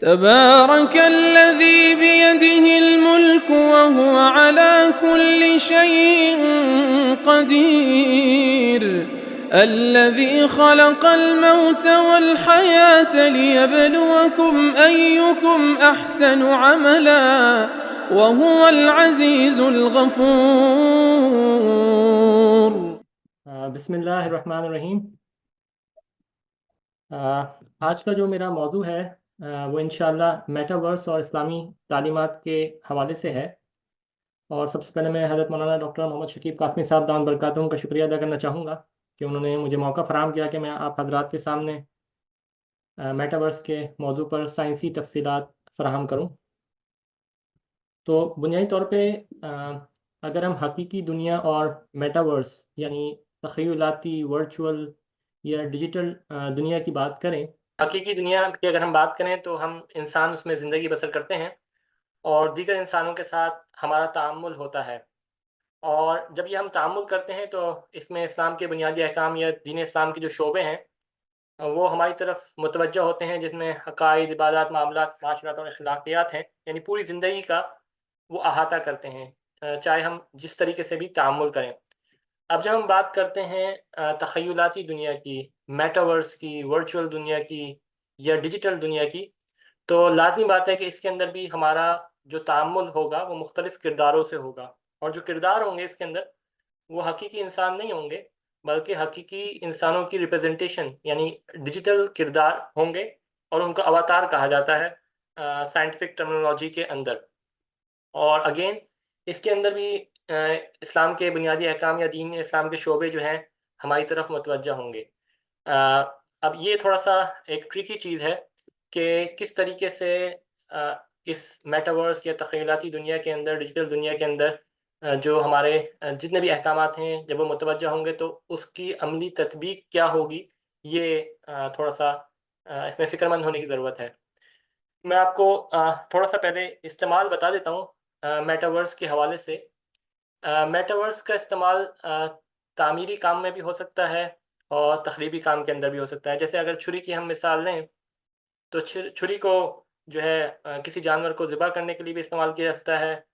तबारकल्लज़ी बियदिहिल मुल्क व हुवा अला कुल्लि शैइन क़दीर अल्लज़ी खलक़ल मौत वल हयात लियब्लुवकुम अय्युकुम अहसनु अमला व हुवल अज़ीज़ुल गफ़ूर। बिस्मिल्लाहिर्रहमानिर्रहीम। आज का जो मेरा मौजू है वो इंशाअल्लाह मेटावर्स और इस्लामी तालीमात के हवाले से है। और सबसे पहले मैं हज़रत मौलाना डॉक्टर मोहम्मद शकीब कासमी साहब दामद बरकातहू का शुक्रिया अदा करना चाहूँगा कि उन्होंने मुझे मौका फ़राहम किया कि मैं आप हजरात के सामने मेटावर्स के मौजू पर साइंसी तफसीलात फ़राहम करूँ। तो बुनियादी तौर पे अगर हम हकीकी दुनिया और मेटावर्स यानी तख़य्युलाती वर्चुअल या डिजिटल दुनिया की बात करें, हकीकी दुनिया की अगर हम बात करें तो हम इंसान उसमें ज़िंदगी बसर करते हैं और दीगर इंसानों के साथ हमारा ताअम्मुल होता है। और जब ये हम ताअम्मुल करते हैं तो इसमें इस्लाम के बुनियादी अहकाम या दीन इस्लाम के जो शोबे हैं वो हमारी तरफ मुतवज्जह होते हैं, जिसमें अकायद, इबादत, मामलात, माशरत और अखलाकियात हैं, यानी पूरी ज़िंदगी का वो अहाता करते हैं, चाहे हम जिस तरीके से भी ताअम्मुल करें। अब जब हम बात करते हैं तख़य्युलाती दुनिया की, मेटावर्स की, वर्चुअल दुनिया की या डिजिटल दुनिया की, तो लाज़मी बात है कि इसके अंदर भी हमारा जो ताअम्मुल होगा वो मुख्तलिफ़ किरदारों से होगा। और जो किरदार होंगे इसके अंदर वो हकीकी इंसान नहीं होंगे, बल्कि हकीकी इंसानों की रिप्रेजेंटेशन यानी डिजिटल किरदार होंगे और उनको अवतार कहा जाता है साइंटिफिक टर्मिनोलॉजी के अंदर। और अगेन इसके अंदर भी इस्लाम के बुनियादी अहकाम या दीन इस्लाम के शोबे जो हैं हमारी तरफ मुतवज्जह होंगे। अ, अब ये थोड़ा-सा एक ट्रिकी चीज़ है कि किस तरीके से इस मेटावर्स या तख़य्युलाती दुनिया के अंदर, डिजिटल दुनिया के अंदर जो हमारे जितने भी अहकामात हैं जब वो मुतवज्जह होंगे तो उसकी अमली तत्बीक क्या होगी, ये थोड़ा-सा इसमें फ़िक्रमंद होने की ज़रूरत है। मैं आपको थोड़ा-सा पहले इस्तेमाल बता देता हूँ मेटावर्स के हवाले से। मेटावर्स का इस्तेमाल तामीरी काम में भी हो सकता है और तख़रीबी काम के अंदर भी हो सकता है। जैसे अगर छुरी की हम मिसाल लें, तो छुरी को जो है किसी जानवर को ज़िबह करने के लिए भी इस्तेमाल किया जा सकता है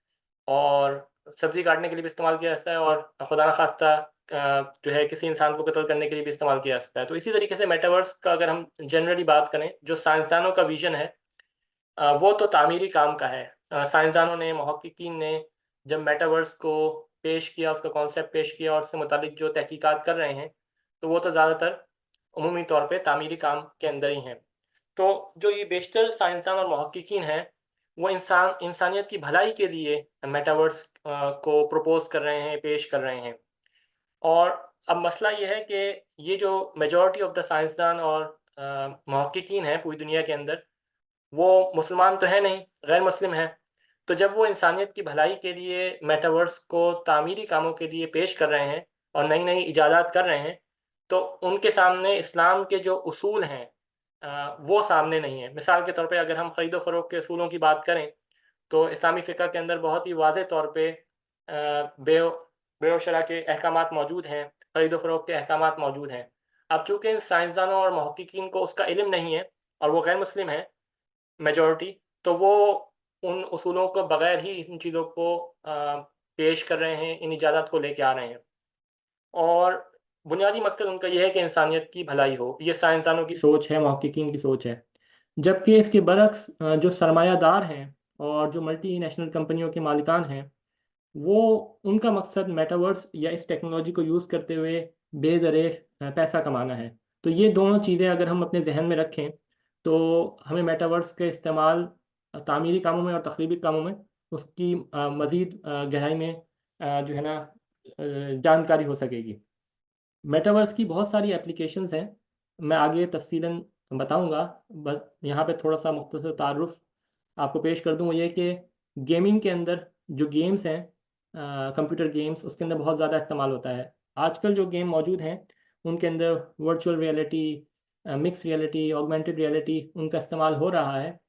और सब्ज़ी काटने के लिए भी इस्तेमाल किया जा सकता है और खुदा न ख़ास्ता जो है किसी इंसान को कत्ल करने के लिए भी इस्तेमाल किया जा सकता है। तो इसी तरीके से मेटावर्स का अगर हम जनरली बात करें, जो साइंसदानों का विज़न है वो तो तामीरी काम का है। साइंसदानों ने, मुहक्किकीन ने जब मेटावर्स को पेश किया, उसका कॉन्सेप्ट पेश किया और उससे मुतालिक जो तहकीकात कर रहे हैं, तो वो तो ज़्यादातर उमूमी तौर पे तामीरी काम के अंदर ही हैं। तो जो ये बेशतर साइंसदान और मुहक्किकीन हैं, वो इंसानियत की भलाई के लिए मेटावर्स को प्रपोज़ कर रहे हैं, पेश कर रहे हैं। और अब मसला ये है कि ये जो मेजॉरिटी ऑफ़ द साइंसदान और मुहक्किकीन हैं पूरी दुनिया के अंदर, वो मुसलमान तो हैं नहीं, गैर मुस्लिम हैं। तो जब वो इंसानियत की भलाई के लिए मेटावर्स को तामीरी कामों के लिए पेश कर रहे हैं और नई-नई इजादात कर रहे हैं, तो उनके सामने इस्लाम के जो उसूल हैं वो सामने नहीं है। मिसाल के तौर पे अगर हम ख़रीदो फ़रोख्त के उसूलों की बात करें, तो इस्लामी फ़िक़्ह के अंदर बहुत ही वाज़ेह तौर पे बेओ बेओ शरा के अहकामात मौजूद हैं, ख़रीदो फ़रोख्त के अहकामात मौजूद हैं। अब चूँकि इन साइंसदानों और मुहक्किकीन को उसका इल्म नहीं है और वो गैर मुस्लिम हैं मेजॉरिटी, तो वो उन उसूलों को बगैर ही इन चीज़ों को पेश कर रहे हैं, इन इजाज़ात को लेके आ रहे हैं। और बुनियादी मकसद उनका ये है कि इंसानियत की भलाई हो। ये साइंसदानों की सोच है, मुहक्किकीन की सोच है। जबकि इसके बरक्स जो सरमायादार हैं और जो मल्टीनेशनल कंपनियों के मालिकान हैं, वो उनका मकसद मेटावर्स या इस टेक्नोलॉजी को यूज़ करते हुए बेदरेग पैसा कमाना है। तो ये दोनों चीज़ें अगर हम अपने ज़हन में रखें, तो हमें मेटावर्स का इस्तेमाल तामीरी कामों में और तख़रीबी कामों में उसकी मज़ीद गहराई में जो है ना जानकारी हो सकेगी। मेटावर्स की बहुत सारी एप्लीकेशंस हैं, मैं आगे तफ़सीलन बताऊँगा। बस यहाँ पे थोड़ा-सा मुख्तसर तारुफ़ आपको पेश कर दूँ, वो ये कि गेमिंग के अंदर जो गेम्स हैं कंप्यूटर गेम्स, उसके अंदर बहुत ज़्यादा इस्तेमाल होता है। आजकल जो गेम मौजूद हैं, उनके अंदर virtual reality, mix reality, augmented reality उनका इस्तेमाल हो रहा है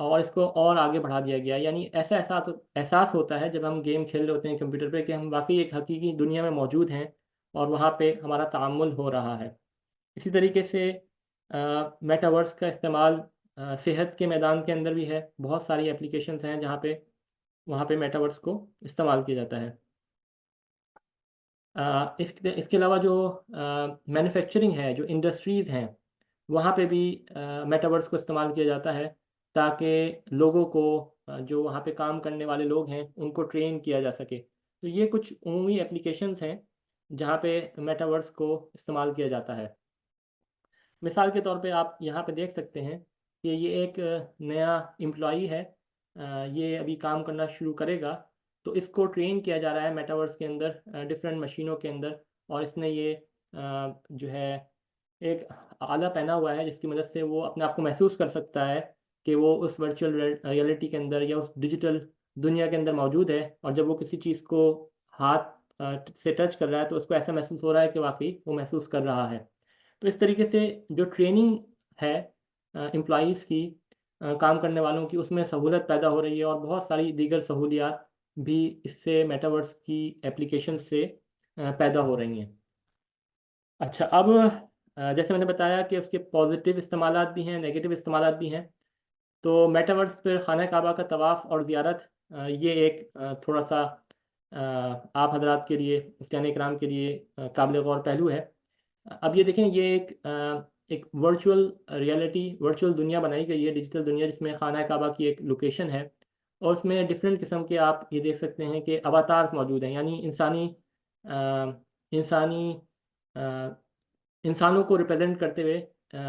और इसको और आगे बढ़ा दिया गया है। यानी ऐसा एहसास होता है जब हम गेम खेल रहे होते हैं कंप्यूटर पे कि हम वाक़ई एक हकीकी दुनिया में मौजूद हैं और वहाँ पे हमारा ताअम्मुल हो रहा है। इसी तरीके से मेटावर्स का इस्तेमाल सेहत के मैदान के अंदर भी है, बहुत सारी एप्लीकेशंस हैं जहाँ पे वहाँ पे मेटावर्स को इस्तेमाल किया जाता है। इसके अलावा जो मैन्युफैक्चरिंग है, जो इंडस्ट्रीज़ हैं, वहाँ पे भी मेटावर्स को इस्तेमाल किया जाता है ताकि लोगों को जो वहाँ पे काम करने वाले लोग हैं, उनको ट्रेन किया जा सके। तो ये कुछ उमूमी एप्लीकेशंस हैं, जहाँ पे मेटावर्स को इस्तेमाल किया जाता है। मिसाल के तौर पे आप यहाँ पे देख सकते हैं कि ये एक नया एम्प्लॉई है, ये अभी काम करना शुरू करेगा, तो इसको ट्रेन किया जा रहा है मेटावर्स के अंदर डिफरेंट मशीनों के अंदर, और इसने ये जो है एक आला पहना हुआ है जिसकी मदद से वो अपने आप को महसूस कर सकता है कि वो उस वर्चुअल रियलिटी के अंदर या उस डिजिटल दुनिया के अंदर मौजूद है, और जब वो किसी चीज़ को हाथ से टच कर रहा है तो उसको ऐसा महसूस हो रहा है कि वाकई वो महसूस कर रहा है। तो इस तरीके से जो ट्रेनिंग है एम्प्लॉइज़ की, काम करने वालों की, उसमें सहूलत पैदा हो रही है, और बहुत सारी दीगर सहूलियात भी इससे मेटावर्स की एप्लीकेशन से पैदा हो रही हैं। अच्छा, अब जैसे मैंने बताया कि उसके पॉजिटिव इस्तेमालात भी हैं, नेगेटिव इस्तेमालात भी हैं। तो मेटावर्स पर खाना काबा का तवाफ़ और ज़ियारत, ये एक थोड़ा-सा आप हज़रात के लिए, मुफ्तियान इकराम के लिए काबिल गौर पहलू है। अब ये देखें, ये एक वर्चुअल रियलिटी, वर्चुअल दुनिया बनाई गई है, डिजिटल दुनिया, जिसमें खाना काबा की एक लोकेशन है, और उसमें डिफरेंट किस्म के आप ये देख सकते हैं कि अवतार्स मौजूद हैं, यानी अ, इंसानी अ, इंसानों को रिप्रेजेंट करते हुए,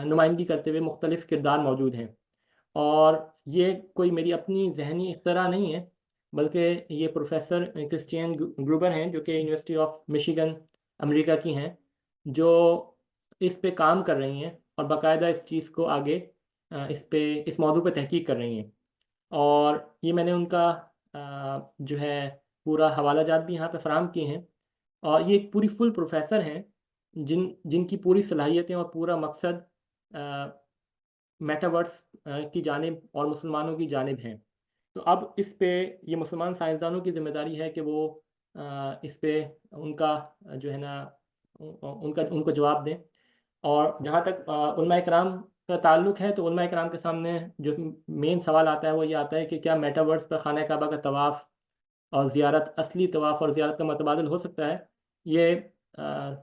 नुमाइंदगी करते हुए मुख्तलिफ़ किरदार मौजूद हैं। और ये कोई मेरी अपनी ज़हनी इख्तरा नहीं है, बल्कि ये प्रोफ़ेसर क्रिस्टियन ग्रूबर हैं, जो कि यूनिवर्सिटी ऑफ मिशिगन अमेरिका की हैं, जो इस पे काम कर रही हैं और बाकायदा इस चीज़ को आगे इस मौजू पे तहकीक कर रही हैं। और ये मैंने उनका जो है पूरा हवाला जात भी यहाँ पे फ़राहम किए हैं, और ये एक पूरी फुल प्रोफ़ेसर हैं, जिनकी पूरी सलाहियतें और पूरा मकसद अ, मेटावर्स की जानिब और मुसलमानों की जानिब हैं। तो अब इस पे ये मुसलमान साइंसदानों की ज़िम्मेदारी है कि वो इस पे उनका जो है ना उनका उनको जवाब दें। और जहाँ तक उलमा इकराम का ताल्लुक है, तो उलमा इकराम के सामने जो मेन सवाल आता है वो ये आता है कि क्या मेटावर्स पर खाना काबा का तवाफ़ और ज़ियारत, असली तवाफ़ और ज़ियारत का मतबादल हो सकता है? ये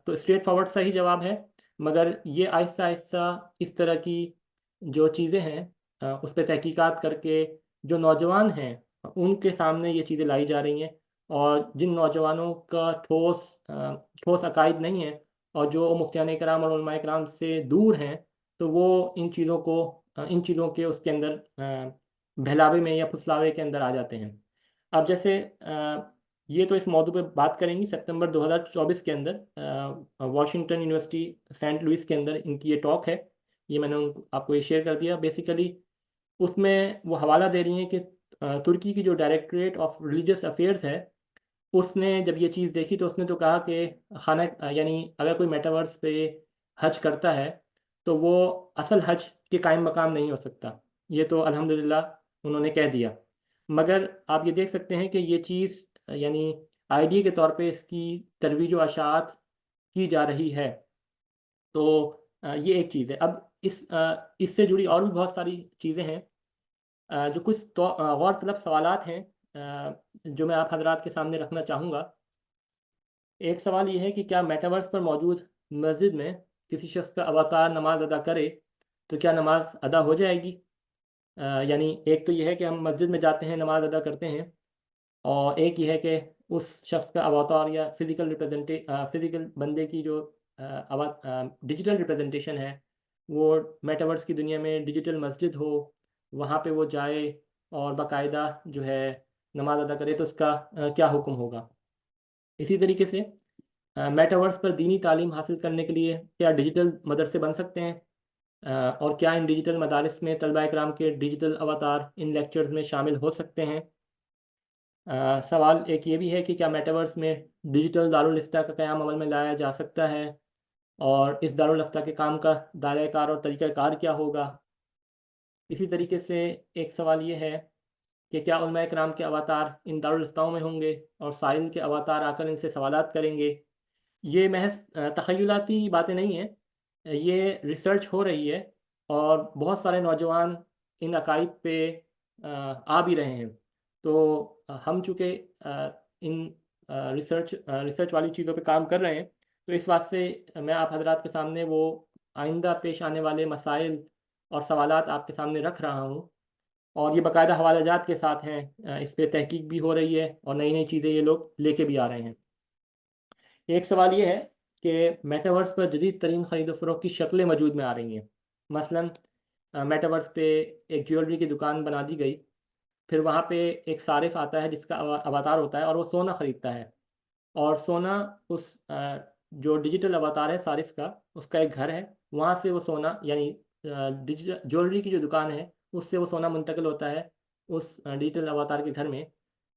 तो स्ट्रेट फॉरवर्ड सा ही जवाब है, मगर ये आहिस्ता-आहिस्ता इस तरह की जो चीज़ें हैं उस पे तहकीकात करके जो नौजवान हैं, उनके सामने ये चीज़ें लाई जा रही हैं, और जिन नौजवानों का ठोस अकाइद नहीं है, और जो मुफ्तियान इकराम और उलमा इकराम से दूर हैं, तो वो इन चीज़ों के उसके अंदर बहलावे में या फुसलावे के अंदर आ जाते हैं। अब जैसे ये तो इस मौजू पे बात करेंगी सितंबर 2024 के अंदर वाशिंगटन यूनिवर्सिटी सेंट लुइस के अंदर इनकी ये टॉक है। ये मैंने आपको ये शेयर कर दिया। बेसिकली उसमें वो हवाला दे रही हैं कि तुर्की की जो डायरेक्टरेट ऑफ रिलीजियस अफेयर्स है, उसने जब ये चीज़ देखी तो उसने तो कहा कि यानी अगर कोई मेटावर्स पे हज करता है, तो वो असल हज के कायम मकाम नहीं हो सकता। ये तो अल्हम्दुलिल्लाह उन्होंने कह दिया। मगर आप ये देख सकते हैं कि ये चीज़ यानी आइडिया के तौर पे इसकी तरोीज व अशाअत की जा रही है। तो ये एक चीज़ है। अब इससे जुड़ी और भी बहुत सारी चीज़ें हैं, जो कुछ तो गौर तलब सवालात हैं, जो मैं आप हज़रात के सामने रखना चाहूँगा। एक सवाल ये है कि क्या मेटावर्स पर मौजूद मस्जिद में किसी शख्स का अवतार नमाज़ अदा करे, तो क्या नमाज़ अदा हो जाएगी? यानी एक तो ये है कि हम मस्जिद में जाते हैं, नमाज़ अदा करते हैं, और एक ये है कि उस शख्स का अवतार या फ़िज़िकल बंदे की जो डिजिटल रिप्रेजेंटेशन है, वो मेटावर्स की दुनिया में डिजिटल मस्जिद हो, वहाँ पे वो जाए और बाकायदा जो है नमाज़ अदा करे, तो उसका क्या हुक्म होगा? इसी तरीके से मेटावर्स पर दीनी तालीम हासिल करने के लिए क्या डिजिटल मदरसे बन सकते हैं? और क्या इन डिजिटल मदारिस में तलबा इकराम के डिजिटल अवतार इन लेक्चर्स में शामिल हो सकते हैं? सवाल एक ये भी है कि क्या मेटावर्स में डिजिटल दारुल इफ्ता का क़याम अमल में लाया जा सकता है? और इस दारुल इफ्ता के काम का दायरा-ए-कार और तरीक़ा-ए-कार क्या होगा? इसी तरीके से एक सवाल ये है कि क्या उलमा इकराम के अवतार इन दारुल इफ्ताओं में होंगे, और साइल के अवतार आकर इनसे सवालात करेंगे? ये महज़ तख़य्युलाती बातें नहीं हैं, ये रिसर्च हो रही है, और बहुत सारे नौजवान इन अकाइद पे आ भी रहे हैं। तो हम चूँकि इन रिसर्च वाली चीज़ों पे काम कर रहे हैं, तो इस वास्ते मैं आप हज़रात के सामने वो आइंदा पेश आने वाले मसाइल और सवालात आपके सामने रख रहा हूँ, और ये बाकायदा हवालाजात के साथ हैं। इस पे तहकीक भी हो रही है और नई-नई चीज़ें ये लोग लेके भी आ रहे हैं। एक सवाल ये है कि मेटावर्स पर जदीद तरीन ख़रीद फ़रोख्त की शक्लें वजूद में आ रही हैं। मसलन मेटावर्स पे एक ज्वेलरी की दुकान बना दी गई, फिर वहाँ पे एक सारिफ़ आता है जिसका अवतार होता है और वो सोना ख़रीदता है, और सोना उस जो डिजिटल अवतार है सारिफ़ का, उसका एक घर है, वहाँ से वो सोना यानी डिजिटल ज्वेलरी की जो दुकान है उससे वो सोना मुंतकिल होता है उस डिजिटल अवतार के घर में।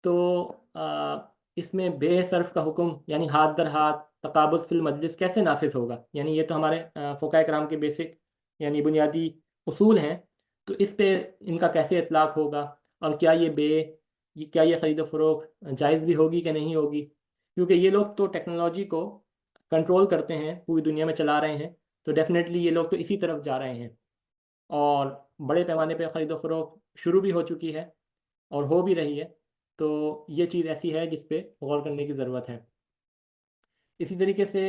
तो इसमें बेसर्फ़ का हुक्म यानी हाथ दर हाथ तक़ाबुज़ फ़िल मजलिस कैसे नाफ़िज़ होगा? यानी ये तो हमारे फ़ुक़हा कराम के बेसिक यानी बुनियादी उसूल हैं, तो इस पे इनका कैसे इतलाक़ होगा? और क्या ये ख़रीद फ़रोख्त जायज़ भी होगी कि नहीं होगी? क्योंकि ये लोग तो टेक्नोलॉजी को कंट्रोल करते हैं, पूरी दुनिया में चला रहे हैं, तो डेफ़िनेटली ये लोग तो इसी तरफ जा रहे हैं, और बड़े पैमाने पे ख़रीद फ़रोख्त शुरू भी हो चुकी है और हो भी रही है। तो ये चीज़ ऐसी है जिस पे गौर करने की ज़रूरत है। इसी तरीके से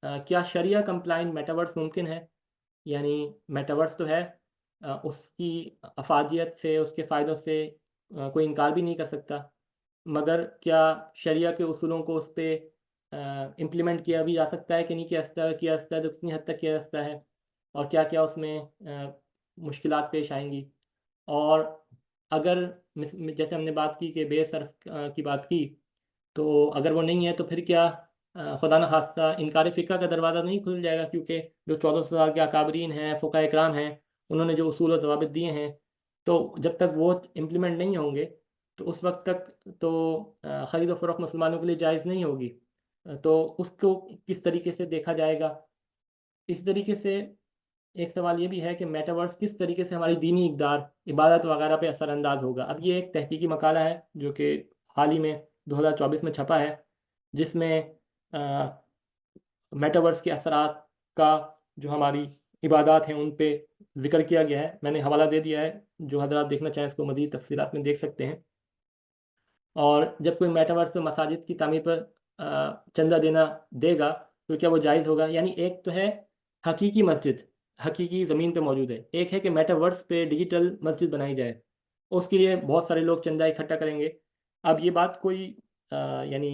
क्या शरिया कंप्लायंट मेटावर्स मुमकिन है? यानी मेटावर्स तो है, उसकी अफ़ादियत से, उसके फ़ायदों से कोई इनकार भी नहीं कर सकता। मगर क्या शरिया के उसूलों को उस पे इम्प्लीमेंट किया भी जा सकता है कि नहीं किया जा सकता है, तो कितनी हद तक किया जा सकता है? और क्या-क्या उसमें मुश्किलात पेश आएँगी? और अगर जैसे हमने बात की कि बेसर्फ़ की बात की, तो अगर वो नहीं है तो फिर क्या खुदा न ख़ास्ता इनकार फ़िक़्ह का दरवाज़ा नहीं खुल जाएगा? क्योंकि जो 1400 साल के अकाबरीन हैं, फ़ुक़हा इकराम हैं, उन्होंने जो उसूल और ज़वाबित दिए हैं, तो जब तक वो इम्प्लीमेंट नहीं होंगे, तो उस वक़्त तक तो ख़रीद फ़रोख्त मुसलमानों के लिए जायज़ नहीं होगी। तो उसको किस तरीके से देखा जाएगा? इस तरीके से एक सवाल ये भी है कि मेटावर्स किस तरीके से हमारी दीनी इक़दार, इबादत वग़ैरह पे असर-अंदाज़ होगा। अब ये एक तहकीकी मकाला है जो कि हाल ही में 2024 में छपा है, जिसमें मेटावर्स के असरात का जो हमारी इबादत हैं उन पे ज़िक्र किया गया है। मैंने हवाला दे दिया है, जो हज़रात देखना चाहें इसको मज़ीद तफ़सीलात में देख सकते हैं। और जब कोई मेटावर्स पे मसाजिद की तामीर पर चंदा देना देगा, तो क्या वो जायज़ होगा? यानी एक तो है हकीकी मस्जिद, हकीकी ज़मीन पे मौजूद है। एक है कि मेटावर्स पे डिजिटल मस्जिद बनाई जाए। उसके लिए बहुत सारे लोग चंदा इकट्ठा करेंगे। अब ये बात कोई यानी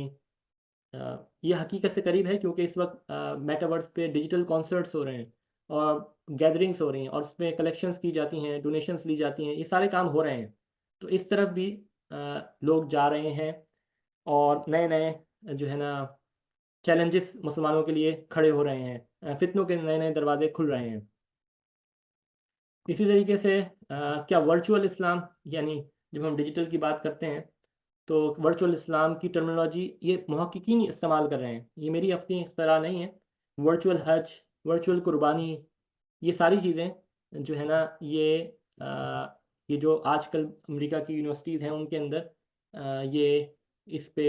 ये हकीकत से करीब है, क्योंकि इस वक़्त मेटावर्स पे डिजिटल कॉन्सर्ट्स हो रहे हैं और गैदरिंग्स हो रही हैं और उसमें कलेक्शंस की जाती हैं, डोनेशंस ली जाती हैं, ये सारे काम हो रहे हैं। तो इस तरफ भी लोग जा रहे हैं और नए-नए जो है ना चैलेंजेस मुसलमानों के लिए खड़े हो रहे हैं। फ़ितनों के नए-नए दरवाज़े खुल रहे हैं। इसी तरीके से क्या वर्चुअल इस्लाम, यानी जब हम डिजिटल की बात करते हैं, तो वर्चुअल इस्लाम की टर्मिनोलॉजी ये मुहक्किकीन इस्तेमाल कर रहे हैं। ये मेरी अपनी इख्तिरा नहीं है। वर्चुअल हज, वर्चुअल कुर्बानी, ये सारी चीज़ें जो है ना ये जो आजकल अमेरिका की यूनिवर्सिटीज़ हैं उनके अंदर ये इस पे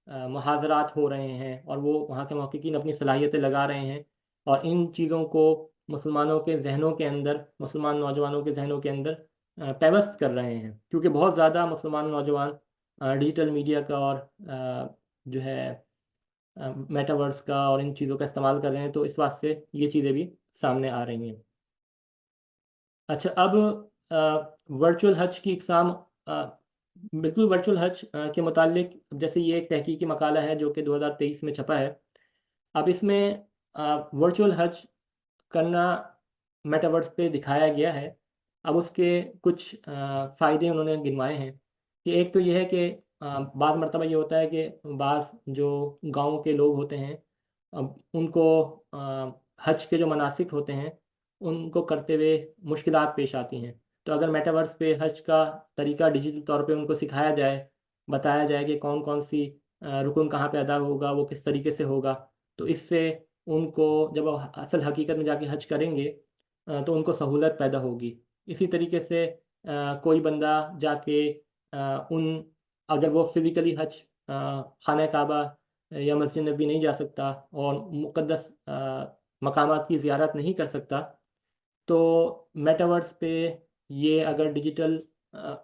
मुहाज़रात हो रहे हैं और वो वहाँ के मुहक्किकीन अपनी सलाहियतें लगा रहे हैं और इन चीज़ों को मुसलमानों के ज़हनों के अंदर, मुसलमान नौजवानों के ज़हनों के अंदर पेवस्त कर रहे हैं। क्योंकि बहुत ज़्यादा मुसलमान नौजवान डिजिटल मीडिया का और जो है मेटावर्स का और इन चीज़ों का इस्तेमाल कर रहे हैं, तो इस वास्ते ये चीज़ें भी सामने आ रही हैं। अच्छा, अब वर्चुअल हज की इक़साम, बिल्कुल वर्चुअल हज के मुताल्लिक जैसे ये एक तहकीकी मकाला है जो कि 2023 में छपा है। अब इसमें वर्चुअल हज करना मेटावर्स पे दिखाया गया है। अब उसके कुछ फ़ायदे उन्होंने गिनवाए हैं कि एक तो ये है कि बाज़ मरतबा ये होता है कि बाज़ जो गाँव के लोग होते हैं, अब उनको हज के जो मनासिक होते हैं, उनको करते हुए मुश्किलात पेश आती हैं। तो अगर मेटावर्स पे हज का तरीका डिजिटल तौर पे उनको सिखाया जाए, बताया जाए कि कौन-कौन सी रुकन कहाँ पे अदा होगा, वो किस तरीके से होगा, तो इससे उनको जब वो असल हकीकत में जाके हज करेंगे तो उनको सहूलत पैदा होगी। इसी तरीके से कोई बंदा जाके उन अगर वो फ़िज़िकली हज खाना काबा या मस्जिद नबी नहीं जा सकता और मुक़द्दस मकामात की ज़ियारत नहीं कर सकता, तो मेटावर्स पे ये अगर डिजिटल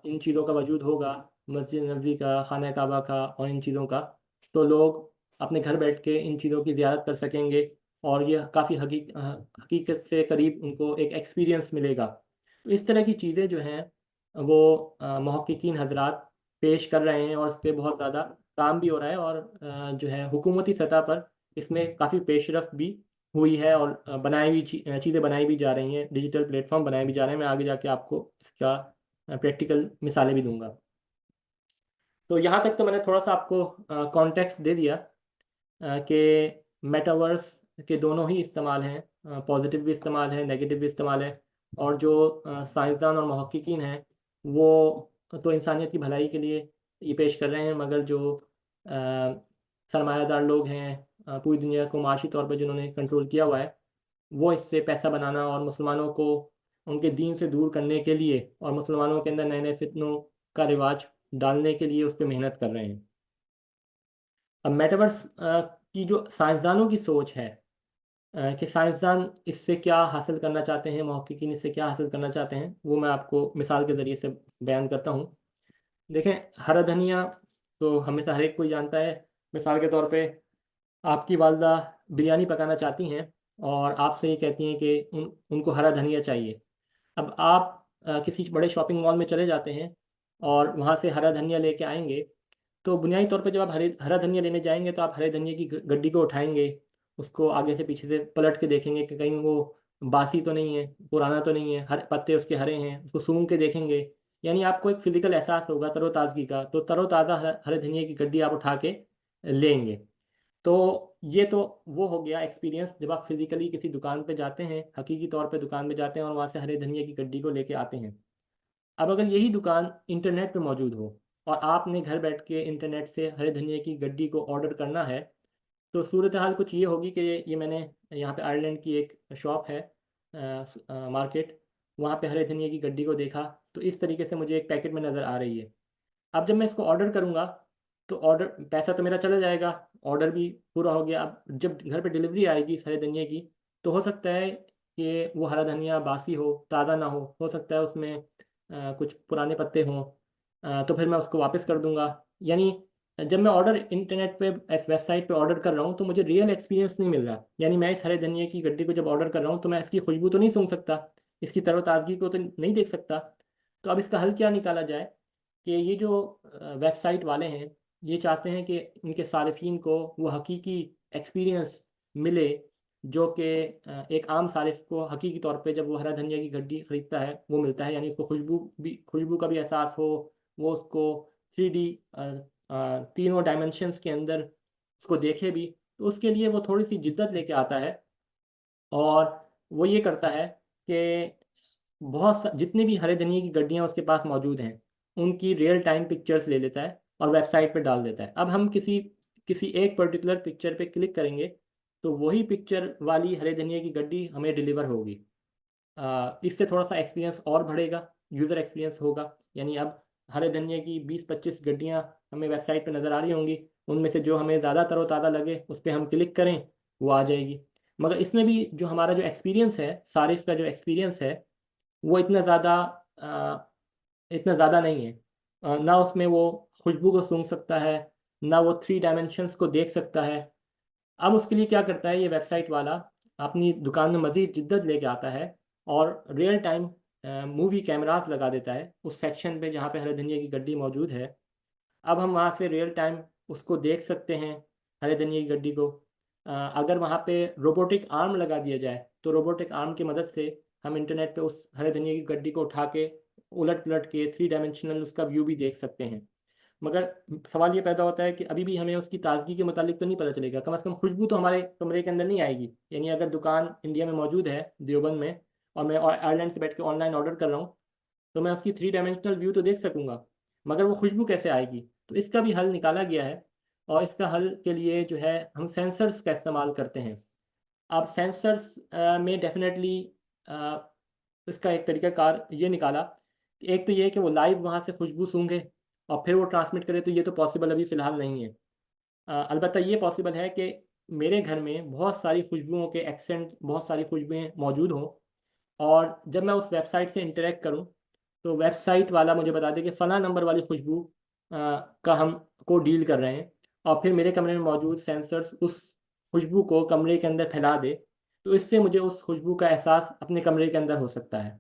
इन चीज़ों का वजूद होगा, मस्जिद नबवी का, खाना काबा का और इन चीज़ों का, तो लोग अपने घर बैठ के इन चीज़ों की ज़ियारत कर सकेंगे और ये काफ़ी हकीकत से करीब उनको एक एक्सपीरियंस मिलेगा। तो इस तरह की चीज़ें जो हैं वो मुहक्किकीन हज़रात पेश कर रहे हैं और इस पे बहुत ज़्यादा काम भी हो रहा है और जो है हुकूमती सतह पर इसमें काफ़ी पेशरफ़्त भी हुई है और चीज़ें बनाई भी जा रही हैं, डिजिटल प्लेटफ़ॉर्म बनाए भी जा रहे हैं। मैं आगे जाके आपको इसका प्रैक्टिकल मिसालें भी दूँगा। तो यहाँ तक तो मैंने थोड़ा-सा आपको कॉन्टेक्स्ट दे दिया कि मेटावर्स के दोनों ही इस्तेमाल हैं, पॉज़िटिव भी इस्तेमाल है, नेगेटिव भी इस्तेमाल है और जो साइंसदान और मुहक्किकीन हैं, वो तो इंसानियत की भलाई के लिए ये पेश कर रहे हैं, मगर जो सरमायादार लोग हैं, पूरी दुनिया को माशी तौर पे जिन्होंने कंट्रोल किया हुआ है, वो इससे पैसा बनाना और मुसलमानों को उनके दीन से दूर करने के लिए और मुसलमानों के अंदर नए-नए फ़ितनों का रिवाज डालने के लिए उस पे मेहनत कर रहे हैं। अब मेटावर्स की जो साइंसदानों की सोच है कि साइंसदान इससे क्या हासिल करना चाहते हैं, मुहक्किकीन इससे क्या हासिल करना चाहते हैं, वो मैं आपको मिसाल के ज़रिए से बयान करता हूँ। देखें, हरा धनिया तो हमेशा हर एक कोई जानता है। मिसाल के तौर पे आपकी वालदा बिरयानी पकाना चाहती हैं और आपसे ये कहती हैं कि उनको हरा धनिया चाहिए। अब आप किसी बड़े शॉपिंग मॉल में चले जाते हैं और वहाँ से हरा धनिया लेके आएँगे, तो बुनियादी तौर पे जब आप हरा धनिया लेने जाएँगे तो आप हरे धनिये की ग गड्डी को उठाएँगे, उसको आगे से पीछे से पलट के देखेंगे कि कहीं वो बासी तो नहीं है, पुराना तो नहीं है, हरे पत्ते उसके हरे हैं, उसको सूंघ के देखेंगे। यानी आपको एक फ़िज़िकल एहसास होगा तरोताज़गी का, तो तरोताज़ा हरे धनिये की गड्डी आप उठा के लेंगे। तो ये तो वो हो गया एक्सपीरियंस जब आप फ़िज़िकली किसी दुकान पे जाते हैं, हकीकी तौर पे दुकान में जाते हैं और वहाँ से हरे धनिये की गड्डी को लेके आते हैं। अब अगर यही दुकान इंटरनेट पे मौजूद हो और आपने घर बैठ के इंटरनेट से हरे धनिये की गड्डी को ऑर्डर करना है, तो सूरत हाल कुछ ये होगी कि ये मैंने यहाँ पे आयरलैंड की एक शॉप है, मार्केट, वहाँ पे हरे धनिये की गड्डी को देखा, तो इस तरीके से मुझे एक पैकेट में नज़र आ रही है। अब जब मैं इसको ऑर्डर करूँगा, तो ऑर्डर पैसा तो मेरा चला जाएगा, ऑर्डर भी पूरा हो गया। अब जब घर पे डिलीवरी आएगी इस हरे धनिये की, तो हो सकता है कि वो हरा धनिया बासी हो, ताज़ा ना हो सकता है उसमें कुछ पुराने पत्ते हों, तो फिर मैं उसको वापस कर दूँगा। यानी जब मैं ऑर्डर इंटरनेट पे वेबसाइट पे ऑर्डर कर रहा हूँ, तो मुझे रियल एक्सपीरियंस नहीं मिल रहा। यानी मैं इस हरे धनिये की गड्डी को जब ऑर्डर कर रहा हूँ, तो मैं इसकी खुशबू तो नहीं सूँघ सकता, इसकी तरोताज़गी को तो नहीं देख सकता। तो अब इसका हल क्या निकाला जाए कि ये जो वेबसाइट वाले हैं, ये चाहते हैं कि इनके सारिफ़ीन को वो हकीकी एक्सपीरियंस मिले, जो कि एक आम सारिफ़ को हकीकी तौर पे जब वो हरा धनिया की गड्डी खरीदता है, वो मिलता है। यानी उसको खुशबू का भी एहसास हो, वो उसको 3D तीनों डायमेंशंस के अंदर उसको देखे भी, तो उसके लिए वो थोड़ी-सी जिद्दत लेके आता है और वो ये करता है कि बहुत स जितनी भी हरे धनिये की गड्डियाँ उसके पास मौजूद हैं, उनकी रियल टाइम पिक्चर्स ले लेता है और वेबसाइट पे डाल देता है। अब हम किसी किसी एक पर्टिकुलर पिक्चर पे क्लिक करेंगे, तो वही पिक्चर वाली हरे धनिये की गड्डी हमें डिलीवर होगी। इससे थोड़ा-सा एक्सपीरियंस और बढ़ेगा, यूज़र एक्सपीरियंस होगा। यानी अब हरे धनिये की 20-25 गड्डियाँ हमें वेबसाइट पे नज़र आ रही होंगी, उनमें से जो हमें ज़्यादा तरोताज़ा लगे, उस पे हम क्लिक करें, वो आ जाएगी। मगर इसमें भी जो हमारा जो एक्सपीरियंस है, सारिफ़ का जो एक्सपीरियंस है, वो अ, इतना ज़्यादा नहीं है। ना उसमें वो खुशबू को सूँघ सकता है, ना वो 3 डायमेंशंस को देख सकता है। अब उसके लिए क्या करता है ये वेबसाइट वाला, अपनी दुकान में मज़ीद जिद्दत लेके आता है और रियल टाइम मूवी कैमराज़ लगा देता है उस सेक्शन पे जहाँ पे हरे धनिये की गड्डी मौजूद है। अब हम वहाँ से रियल टाइम उसको देख सकते हैं, हरे धनिये की गड्डी को। अगर वहाँ पे रोबोटिक आर्म लगा दिया जाए, तो रोबोटिक आर्म की मदद से हम इंटरनेट पे उस हरे धनिये की गड्डी को उठा के उलट-पुलट के 3 डायमेंशनल उसका व्यू भी देख सकते हैं। मगर सवाल ये पैदा होता है कि अभी भी हमें उसकी ताज़गी के मुतालिक तो नहीं पता चलेगा, कम से कम खुशबू तो हमारे कमरे के अंदर नहीं आएगी। यानी अगर दुकान इंडिया में मौजूद है, देवबंद में, और मैं आयरलैंड से बैठ के ऑनलाइन ऑर्डर कर रहा हूँ, तो मैं उसकी 3 डायमेंशनल व्यू तो देख सकूँगा, मगर वो खुशबू कैसे आएगी? तो इसका भी हल निकाला गया है और इसका हल के लिए जो है हम सेंसर्स का इस्तेमाल करते हैं। अब सेंसर्स में डेफ़िनेटली अ, इसका एक तरीक़ाकार ये निकाला, कि एक तो ये है कि वो लाइव वहाँ से खुशबू सूँघे और फिर वो ट्रांसमिट करे, तो ये तो पॉसिबल अभी फ़िलहाल नहीं है। अलबत्ता ये पॉसिबल है कि मेरे घर में बहुत सारी खुशबुओं के एक्सेंट, बहुत सारी खुशबुएँ मौजूद हों और जब मैं उस वेबसाइट से इंटरैक्ट करूँ, तो वेबसाइट वाला मुझे बता दे कि फ़लाँ नंबर वाली खुशबू का हम को डील कर रहे हैं, और फिर मेरे कमरे में मौजूद सेंसर्स उस खुशबू को कमरे के अंदर फैला दे, तो इससे मुझे उस खुशबू का एहसास अपने कमरे के अंदर हो सकता है।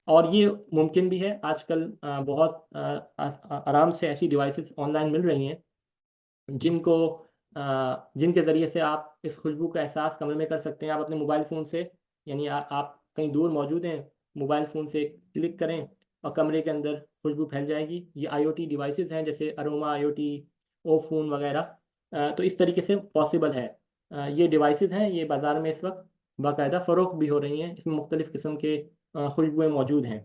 और ये मुमकिन भी है। आजकल बहुत आराम से ऐसी डिवाइसेस ऑनलाइन मिल रही हैं जिनको जिनके ज़रिए से आप इस खुशबू का एहसास कमरे में कर सकते हैं। आप अपने मोबाइल फ़ोन से, यानी आप कहीं दूर मौजूद हैं, मोबाइल फ़ोन से क्लिक करें और कमरे के अंदर खुशबू फैल जाएगी। ये आईओटी डिवाइसेस हैं, जैसे अरोमा आईओटी, ओफोन वगैरह। तो इस तरीके से पॉसिबल है। ये डिवाइसेस हैं, ये बाज़ार में इस वक्त बाकायदा फ़रोख्त भी हो रही हैं। इसमें मुख्तलिफ़ किस्म के खुशबुएँ मौजूद हैं।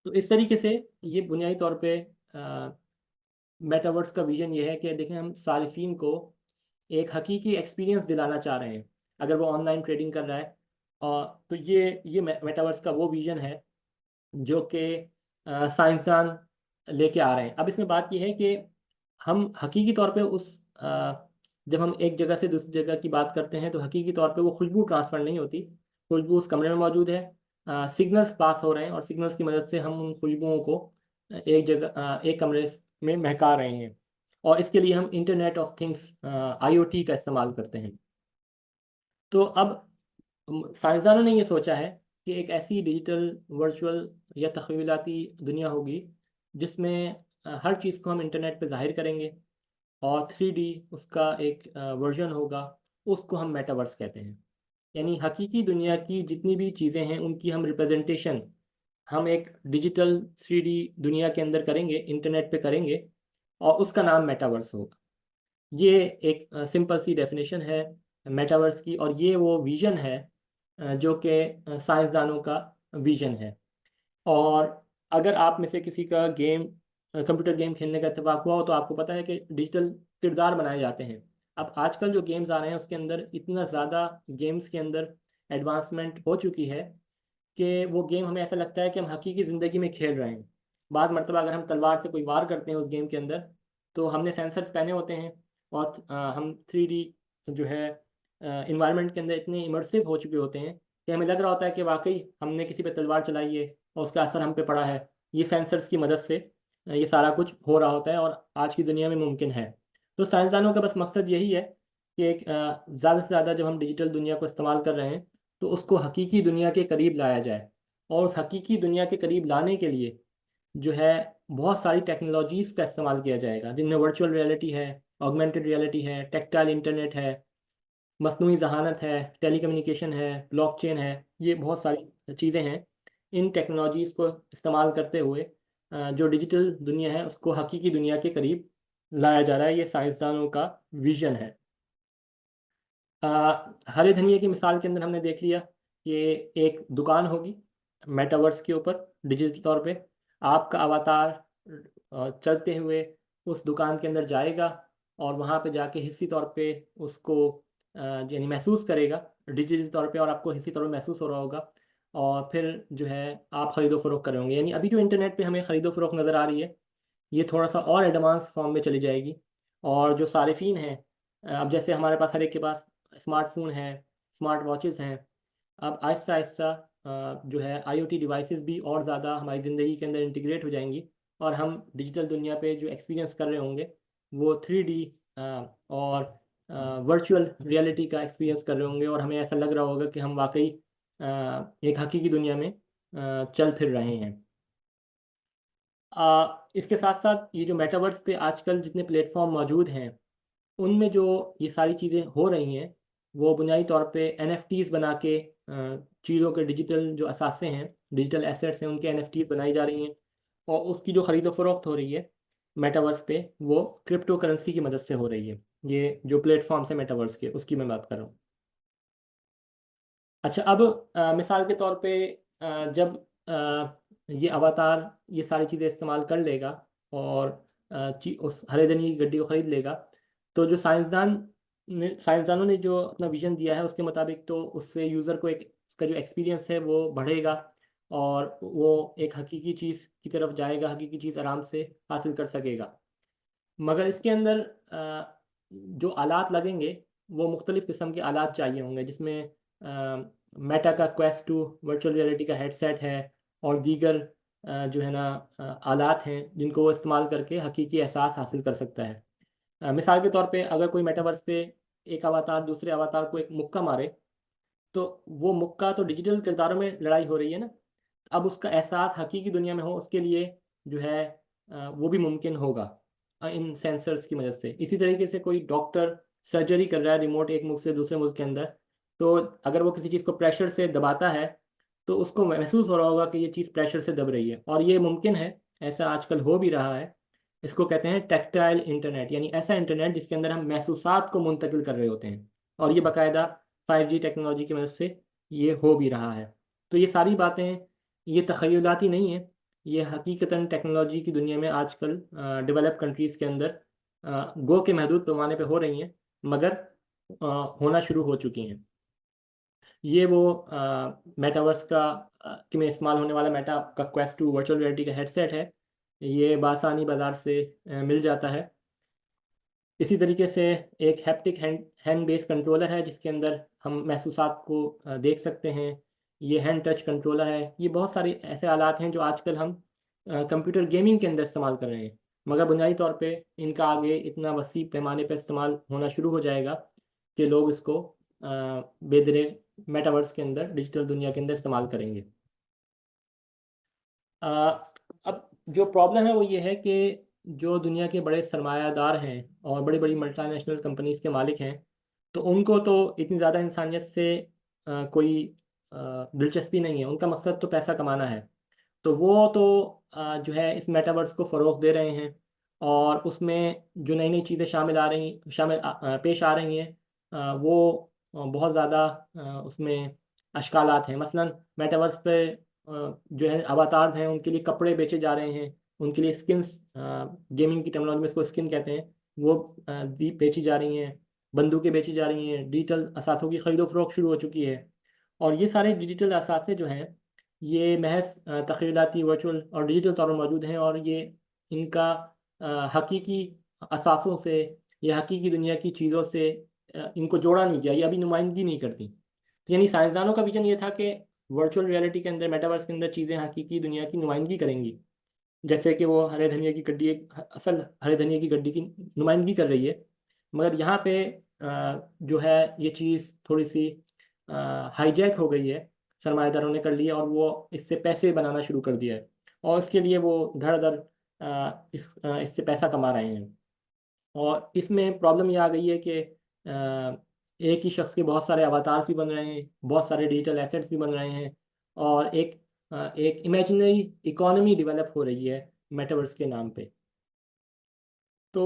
तो इस तरीके से ये बुनियादी तौर पे मेटावर्स का विज़न ये है कि देखें, हम सारिफ़ीन को एक हकीकी एक्सपीरियंस दिलाना चाह रहे हैं, अगर वो ऑनलाइन ट्रेडिंग कर रहा है। और तो ये मेटावर्स का वो विज़न है जो कि साइंसदान लेके आ रहे हैं। अब इसमें बात ये है कि हम हकीकी तौर पे जब हम एक जगह से दूसरी जगह की बात करते हैं, तो हकीकी तौर पे वो खुशबू ट्रांसफ़र नहीं होती। खुशबू उस कमरे में मौजूद है, सिग्नल्स पास हो रहे हैं, और सिग्नल्स की मदद से हम उन खुशबुओं को एक कमरे में महका रहे हैं। और इसके लिए हम इंटरनेट ऑफ थिंग्स, आईओटी का इस्तेमाल करते हैं। तो अब साइंसदानों ने ये सोचा है कि एक ऐसी डिजिटल, वर्चुअल या तख़यलाती दुनिया होगी जिसमें हर चीज़ को हम इंटरनेट पे ज़ाहिर करेंगे, और 3D उसका एक वर्ज़न होगा, उसको हम मेटावर्स कहते हैं। यानी हकीकी दुनिया की जितनी भी चीज़ें हैं, उनकी हम रिप्रेजेंटेशन हम एक डिजिटल 3D दुनिया के अंदर करेंगे, इंटरनेट पे करेंगे, और उसका नाम मेटावर्स होगा। ये एक सिंपल सी डेफिनेशन है मेटावर्स की, और ये वो विज़न है जो कि साइंसदानों का विज़न है। और अगर आप में से किसी का कंप्यूटर गेम खेलने का इत्तेफाक हुआ हो, तो आपको पता है कि डिजिटल किरदार बनाए जाते हैं। अब आजकल जो गेम्स आ रहे हैं, उसके अंदर इतना ज़्यादा गेम्स के अंदर एडवांसमेंट हो चुकी है कि वो गेम हमें ऐसा लगता है कि हम हकीकी ज़िंदगी में खेल रहे हैं। बाद मरतबा अगर हम तलवार से कोई वार करते हैं उस गेम के अंदर, तो हमने सेंसर्स पहने होते हैं, और हम 3D जो है इन्वायरमेंट के अंदर इतने इमर्सिव हो चुके होते हैं कि हमें लग रहा होता है कि वाक़ई हमने किसी पे तलवार चलाई है और उसका असर हम पे पड़ा है। ये सेंसर्स की मदद से ये सारा कुछ हो रहा होता है, और आज की दुनिया में मुमकिन है। तो साइंसदानों का बस मकसद यही है कि एक ज़्यादा से ज़्यादा जब हम डिजिटल दुनिया को इस्तेमाल कर रहे हैं, तो उसको हकीकी दुनिया के करीब लाया जाए। और उस हकीकी दुनिया के करीब लाने के लिए जो है बहुत सारी टेक्नोलॉजीज़ का इस्तेमाल किया जाएगा, जिनमें वर्चुअल रियलिटी है, ऑगमेंटेड रियलिटी है, टेक्टाइल इंटरनेट है, मस्नूई ज़हानत है, टेलीकम्युनिकेशन है, ब्लॉकचेन है। ये बहुत सारी चीज़ें हैं। इन टेक्नोलॉजीज़ को इस्तेमाल करते हुए जो डिजिटल दुनिया है, उसको हकीकी दुनिया के करीब लाया जा रहा है। ये साइंसदानों का विज़न है। हरे धनिए की मिसाल के अंदर हमने देख लिया कि एक दुकान होगी मेटावर्स के ऊपर, डिजिटल तौर पे आपका अवतार चलते हुए उस दुकान के अंदर जाएगा, और वहाँ पे जाके हिस्सी तौर पे उसको यानी महसूस करेगा डिजिटल तौर पे, और आपको हिस्सी तौर पे महसूस हो रहा होगा, और फिर जो है आप ख़रीदो फ़रोख्त कर रहे होंगे। यानी अभी जो इंटरनेट पे हमें ख़रीदो फ़रोख्त नज़र आ रही है, ये थोड़ा-सा और एडवांस फॉर्म में चली जाएगी। और जो सारिफ़ीन हैं, अब जैसे हमारे पास हर एक के पास स्मार्टफ़ोन है, स्मार्ट वॉचेज़ हैं, अब आहिस्ता-आहिस्ता जो है आईओटी डिवाइसेज़ भी और ज़्यादा हमारी ज़िंदगी के अंदर इंटीग्रेट हो जाएँगी, और हम डिजिटल दुनिया पे जो एक्सपीरियंस कर रहे होंगे, वो 3D और वर्चुअल रियलिटी का एक्सपीरियंस कर रहे होंगे, और हमें ऐसा लग रहा होगा कि हम वाक़ई एक हकीकी दुनिया में चल फिर रहे हैं। इसके साथ-साथ ये जो मेटावर्स पे आजकल जितने प्लेटफ़ॉर्म मौजूद हैं, उनमें जो ये सारी चीज़ें हो रही हैं, वो बुनियादी तौर पे एनएफटीज़ बना के चीज़ों के डिजिटल जो असासे हैं, डिजिटल एसेट्स हैं, उनके एनएफटी बनाई जा रही हैं, और उसकी जो ख़रीदो-फ़रोख्त हो रही है मेटावर्स पे, वो क्रिप्टो करेंसी की मदद से हो रही है। ये जो प्लेटफ़ॉर्म्स हैं मेटावर्स के, उसकी मैं बात कर रहा हूँ। अच्छा, अब मिसाल के तौर पे जब ये अवतार ये सारी चीज़ें इस्तेमाल कर लेगा, और उस हरे धनी की गड्डी को ख़रीद लेगा, तो जो साइंसदानों ने जो अपना विज़न दिया है, उसके मुताबिक तो उससे यूज़र को एक उसका जो एक्सपीरियंस है वो बढ़ेगा, और वो एक हकीकी चीज़ की तरफ जाएगा, हकीकी चीज़ आराम से हासिल कर सकेगा। मगर इसके अंदर जो आलात लगेंगे, वो मुख्तलिफ़ किस्म के आलात चाहिए होंगे, जिसमें मेटा का क्वेस्ट 2 वर्चुअल रियलिटी का हेडसेट है, और दीगर जो है ना आलात हैं जिनको वो इस्तेमाल करके हकीकी एहसास हासिल कर सकता है। मिसाल के तौर पे अगर कोई मेटावर्स पे एक अवतार दूसरे अवतार को एक मुक्का मारे, तो वो मुक्का तो डिजिटल किरदारों में लड़ाई हो रही है ना, अब उसका एहसास हकीकी दुनिया में हो उसके लिए जो है वो भी मुमकिन होगा इन सेंसर्स की मदद से। इसी तरीके से कोई डॉक्टर सर्जरी कर रहा है रिमोट एक मुल्क से दूसरे मुल्क के अंदर, तो अगर वो किसी चीज़ को प्रेशर से दबाता है तो उसको महसूस हो रहा होगा कि ये चीज़ प्रेशर से दब रही है, और ये मुमकिन है, ऐसा आजकल हो भी रहा है। इसको कहते हैं टैक्टाइल इंटरनेट, यानी ऐसा इंटरनेट जिसके अंदर हम महसूसात को मुंतकिल कर रहे होते हैं, और ये बाकायदा 5G टेक्नोलॉजी की मदद से ये हो भी रहा है। तो ये सारी बातें, ये तख़य्युलाती नहीं है, ये हकीकतन टेक्नोलॉजी की दुनिया में आजकल डेवलप कंट्रीज़ के अंदर गो के महदूद पैमाने पे हो रही हैं, मगर होना शुरू हो चुकी हैं। ये वो मेटावर्स का में इस्तेमाल होने वाला मेटा का क्वेस्ट 2 वर्चुअल रियलिटी का हेडसेट है। ये बासानी बाज़ार से मिल जाता है। इसी तरीके से एक हैप्टिक हैंड बेस्ड कंट्रोलर है जिसके अंदर हम महसूसात को देख सकते हैं। ये हैंड टच कंट्रोलर है। ये बहुत सारे ऐसे आलात हैं जो आजकल हम कंप्यूटर गेमिंग के अंदर इस्तेमाल कर रहे हैं, मगर बुनियादी तौर पे इनका आगे इतना वसी पैमाने पे इस्तेमाल होना शुरू हो जाएगा कि लोग इसको बेदरे मेटावर्स के अंदर, डिजिटल दुनिया के अंदर इस्तेमाल करेंगे। अ, अब जो प्रॉब्लम है वो ये है कि जो दुनिया के बड़े सरमायादार हैं और बड़ी-बड़ी मल्टीनेशनल कंपनीज़ के मालिक हैं, तो उनको तो इतनी ज़्यादा इंसानियत से कोई दिलचस्पी नहीं है। उनका मकसद तो पैसा कमाना है। तो वो तो जो है इस मेटावर्स को फ़रोग़ दे रहे हैं, और उसमें जो नई-नई चीज़ें पेश आ रही हैं, वो बहुत ज़्यादा उसमें अश्कालात हैं। मसलन मेटावर्स पे जो है अवतार्स हैं उनके लिए कपड़े बेचे जा रहे हैं, उनके लिए स्किन्स, गेमिंग की टर्मिनोलॉजी में इसको स्किन कहते हैं, वो दी बेची जा रही हैं, बंदूकें बेची जा रही हैं, डिजिटल असासों की ख़रीदो-फ़रोख्त शुरू हो चुकी है। और ये सारे डिजिटल असासे जो हैं, ये महज़ तख़य्युलाती, वर्चुअल और डिजिटल तौर पर मौजूद हैं, और ये इनका हकीकी असासों से या हकीकी दुनिया की चीज़ों से इनको जोड़ा नहीं गया, ये अभी नुमाइंदगी नहीं करती। तो यानी साइंसदानों का विज़न ये था कि वर्चुअल रियलिटी के अंदर, मेटावर्स के अंदर चीज़ें हकीकी दुनिया की नुमाइंदगी करेंगी। जैसे कि वो हरे धनिया की गड्डी एक असल हरे धनिया की गड्डी की नुमाइंदगी कर रही है। मगर यहाँ पे जो है ये चीज़ थोड़ी-सी हाईजैक हो गई है, सरमाएदारों ने कर ली है, और वो इससे पैसे बनाना शुरू कर दिया है, और इसके लिए वो धड़-धड़ इससे पैसा कमा रहे हैं। और इसमें प्रॉब्लम ये आ गई है कि एक ही शख्स के बहुत सारे अवतार्स भी बन रहे हैं, बहुत सारे डिजिटल एसेट्स भी बन रहे हैं, और एक इमेजिनरी इकोनॉमी डेवलप हो रही है मेटावर्स के नाम पे। तो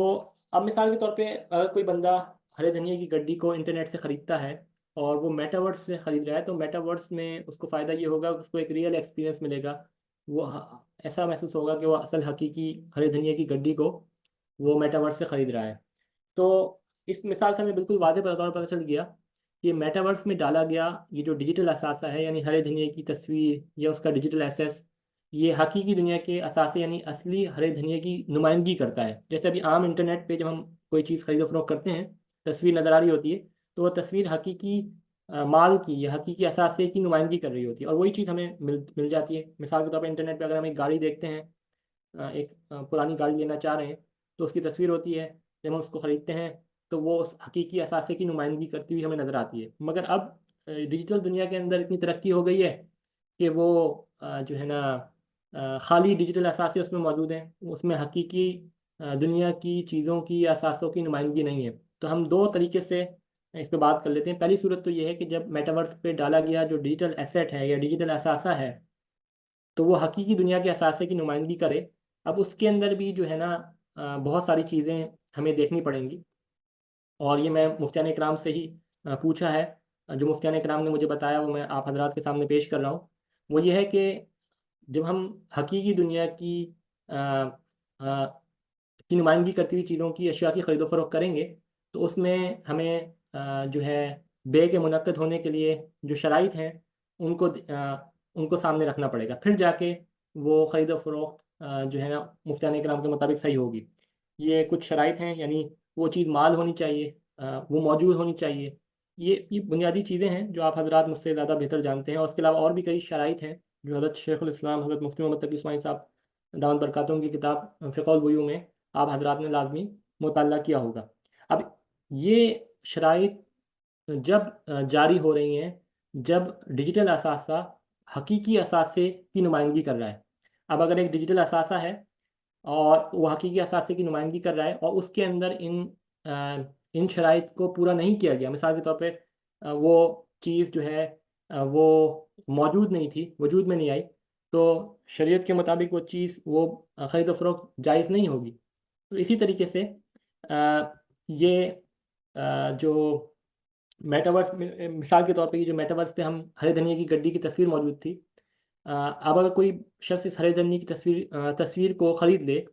अब मिसाल के तौर पे अगर कोई बंदा हरे धनिया की गड्डी को इंटरनेट से ख़रीदता है और वो मेटावर्स से ख़रीद रहा है, तो मेटावर्स में उसको फ़ायदा ये होगा कि उसको एक रियल एक्सपीरियंस मिलेगा। वो ऐसा महसूस होगा कि वो असल हकीकी हरे धनिया की गड्डी को वो मेटावर्स से ख़रीद रहा है। तो इस मिसाल से हमें बिल्कुल वाज़ेह तौर पर पता चल गया कि मेटावर्स में डाला गया ये जो डिजिटल असासा है, यानी हरे धनिया की तस्वीर या उसका डिजिटल एसेस, ये हकीकी दुनिया के असासे यानी असली हरे धनिया की नुमाइंदगी करता है। जैसे अभी आम इंटरनेट पे जब हम कोई चीज़ ख़रीदो-फ़रोख्त करते हैं, तस्वीर नज़र आ रही होती है, तो वो तस्वीर हकीकी माल की या हकीकी असासे की नुमाइंदगी कर रही होती है, और वही चीज़ हमें मिल मिल जाती है। मिसाल के तौर पे इंटरनेट पे अगर हम एक गाड़ी देखते हैं, एक पुरानी गाड़ी लेना चाह रहे हैं, तो उसकी तस्वीर होती है। जब हम उसको ख़रीदते हैं तो वो उस हकीकी असासे की नुमाइंदगी करती हुई हमें नज़र आती है। मगर अब डिजिटल दुनिया के अंदर इतनी तरक्की हो गई है कि वो जो है ना खाली डिजिटल असासे उसमें मौजूद हैं, उसमें हकीकी दुनिया की चीज़ों की या असासों की नुमाइंदगी नहीं है। तो हम दो तरीके से इस पे बात कर लेते हैं। पहली सूरत तो ये है कि जब मेटावर्स पे डाला गया जो डिजिटल एसेट है या डिजिटल असासा है, तो वो हकीकी दुनिया के असासे की नुमाइंदगी करे। अब उसके अंदर भी जो है ना बहुत सारी चीज़ें हमें देखनी पड़ेंगी, और ये मैं मुफ्तियान इकराम से ही पूछा है। जो मुफ्तियान इकराम ने मुझे बताया वो मैं आप हज़रात के सामने पेश कर रहा हूँ। वो ये है कि जब हम हकीकी दुनिया अ अ, की नुमाइंदगी करती हुई चीज़ों की, अशिया की ख़रीदो-फ़रोख्त करेंगे, तो उसमें हमें जो है बे के मुनक्कद होने के लिए जो शराइत हैं, उनको सामने रखना पड़ेगा। फिर जाके वो ख़रीदो-फ़रोख्त जो है ना मुफ्तियान इकराम के मुताबिक सही होगी। ये कुछ शराइत हैं, यानी वो चीज़ माल होनी चाहिए, वो मौजूद होनी चाहिए। ये बुनियादी चीज़ें हैं जो आप हज़रात मुझसे ज़्यादा बेहतर जानते हैं, और उसके अलावा और भी कई शराइत हैं जो हज़रत शेखुल इस्लाम हज़रत मुफ्ती मोहम्मद तकी उस्मानी साहब दामत बरकातुहू की किताब फ़िक़हुल बुयू में आप हज़रात ने लाज़मी मुताला किया होगा। अब ये शराइत जब जारी हो रही हैं, जब डिजिटल असासा हकीकी असासे की नुमाइंदगी कर रहा है। अब अगर एक डिजिटल असासा है और वो हकीकी असासे की नुमाइंदगी कर रहा है और उसके अंदर इन शराइत को पूरा नहीं किया गया, मिसाल के तौर पे वो चीज़ जो है वो मौजूद नहीं थी, वजूद में नहीं आई, तो शरीयत के मुताबिक वो चीज़ वो ख़रीद फ़रोख्त जायज़ नहीं होगी। तो इसी तरीके से ये जो मेटावर्स में मिसाल के तौर पे ये जो मेटावर्स पे हम हरे धनिया की गड्डी की तस्वीर मौजूद थी, अब अगर कोई शख्स इस हरे धनिया की तस्वीर को ख़रीद ले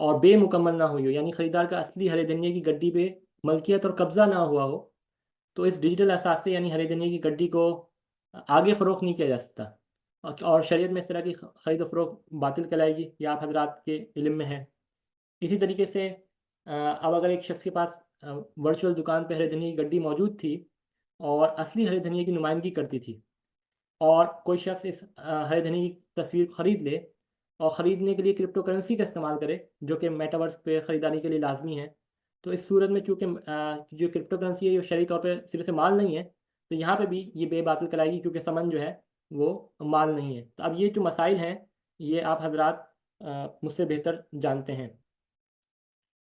और बेमुकम्मल ना हुई हो, यानी ख़रीदार का असली हरे धनिया की गड्डी पे मलकियत और कब्ज़ा ना हुआ हो, तो इस डिजिटल असास से यानी हरे धनिया की गड्डी को आगे फ़रोख्त नहीं किया जा सकता। और शरीयत में इस तरह की ख़रीद फ़रोख्त बातिल कहलाएगी, ये आप हज़रात के इल्म में है। इसी तरीके से अब अगर एक शख्स के पास वर्चुअल दुकान पे हरे धनिया की गड्डी मौजूद थी और असली हरे धनिया की नुमाइंदगी करती थी और कोई शख्स इस हरे धनिया की तस्वीर ख़रीद ले और ख़रीदने के लिए क्रिप्टो करेंसी का इस्तेमाल करे, जो कि मेटावर्स पे ख़रीदारी के लिए लाजमी है। तो इस सूरत में चूँकि जो क्रिप्टो करेंसी है, ये शरई तौर पे सिरे से माल नहीं है, तो यहाँ पे भी ये बेबातिल कहलाएगी, क्योंकि समन जो है वो माल नहीं है। तो अब ये जो मसाइल हैं, ये आप हज़रात मुझसे बेहतर जानते हैं।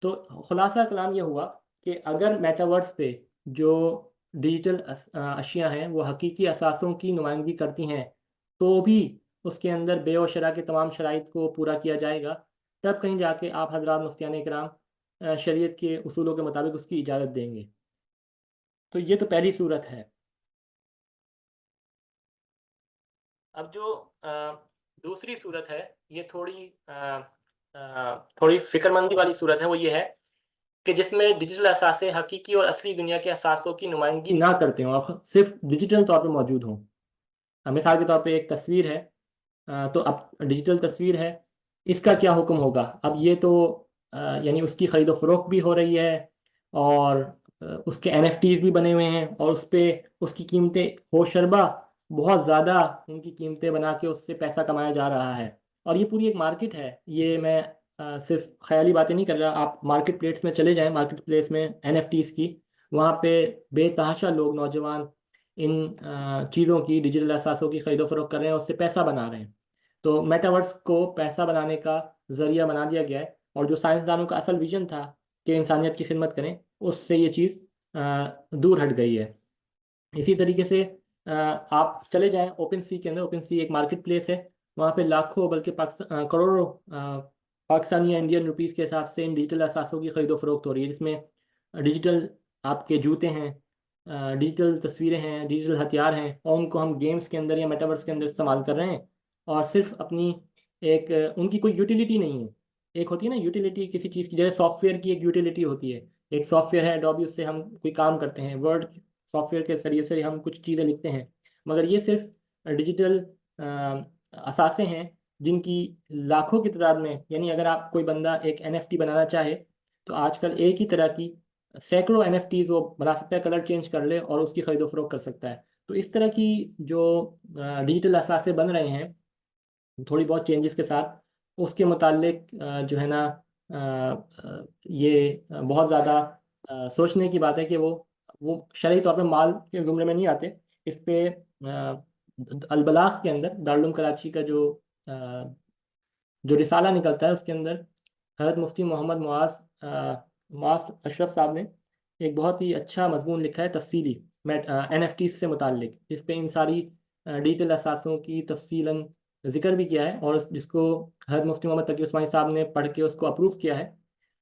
तो ख़ुलासा कलाम ये हुआ कि अगर मेटावर्स पे जो डिजिटल अशिया हैं वो हकीकी असासों की नुमाइंदगी करती हैं, तो भी उसके अंदर बे और शरा के तमाम शराइत को पूरा किया जाएगा, तब कहीं जाके आप हज़रात मुफ्तियान इकराम शरीयत के उसूलों के मुताबिक उसकी इजाज़त देंगे। तो ये तो पहली सूरत है। अब जो दूसरी सूरत है, ये थोड़ी फ़िक्रमंदी वाली सूरत है, वो ये है कि जिसमें डिजिटल असासे हकीकी और असली दुनिया के असासों की नुमाइंदगी ना करते हों और सिर्फ डिजिटल तौर पे मौजूद हों। मिसाल के तौर पे एक तस्वीर है, तो अब डिजिटल तस्वीर है, इसका क्या हुक्म होगा? अब ये तो यानी उसकी ख़रीदो फ़रोख्त भी हो रही है और उसके एनएफटीज़ भी बने हुए हैं और उस पे उसकी कीमतें होशरबा बहुत ज़्यादा उनकी कीमतें बना के उससे पैसा कमाया जा रहा है और ये पूरी एक मार्केट है। ये मैं सिर्फ़ ख़याली बातें नहीं कर रहा, आप मार्केट प्लेस में चले जाएँ, मार्केट प्लेस में एनएफटीज़ की, वहाँ पे बेतहाशा लोग नौजवान इन चीज़ों की डिजिटल असासों की ख़रीदो फ़रोख्त कर रहे हैं और उससे पैसा बना रहे हैं। तो मेटावर्स को पैसा बनाने का ज़रिया बना दिया गया है और जो साइंसदानों का असल विज़न था कि इंसानियत की खिदमत करें, उससे ये चीज़ दूर हट गई है। इसी तरीके से आप चले जाएँ ओपन सी के अंदर, ओपन सी एक मार्केट प्लेस है, वहाँ पे लाखों बल्कि करोड़ों पाकिस्तानी या इंडियन रुपीज़ के हिसाब से इन डिजिटल असासों की ख़रीदो फ़रोख्त हो रही है, जिसमें डिजिटल आपके जूते हैं, डिजिटल तस्वीरें हैं, डिजिटल हथियार हैं और उनको हम गेम्स के अंदर या मेटावर्स के अंदर इस्तेमाल कर रहे हैं और सिर्फ़ अपनी एक उनकी कोई यूटिलिटी नहीं है। एक होती है ना यूटिलिटी किसी चीज़ की, जैसे सॉफ्टवेयर की एक यूटिलिटी होती है। एक सॉफ्टवेयर है एडोबी, उससे हम कोई काम करते हैं, वर्ड सॉफ्टवेयर के ज़रिए से हम कुछ चीज़ें लिखते हैं। मगर ये सिर्फ़ डिजिटल असासे हैं जिनकी लाखों की तादाद में, यानी अगर आप कोई बंदा एक एनएफटी बनाना चाहे, तो आजकल एक ही तरह की सैकड़ों एनएफटीज़ वो बना सकता है, कलर चेंज कर ले और उसकी ख़रीदो फ़रोख्त कर सकता है। तो इस तरह की जो डिजिटल असासे बन रहे हैं, थोड़ी बहुत चेंजेस के साथ, उसके मुतालिक जो है ना ये बहुत ज़्यादा सोचने की बात है कि वो शरई तौर पे माल के ज़ुमरे में नहीं आते। इस पे अल-बलाग़ के अंदर दारुल उलूम कराची का अ, जो रिसाला निकलता है, उसके अंदर हज़रत मुफ्ती मोहम्मद मुआज़ अशरफ साहब ने एक बहुत ही अच्छा मज़मून लिखा है तफ़सीली एनएफटीज़ से मुताल्लिक, जिस पे इन सारी डिजिटल असासों की तफ़सीलन ज़िक्र भी किया है और जिसको हज़रत मुफ्ती मोहम्मद तकी उस्मानी साहब ने पढ़ के उसको अप्रूव किया है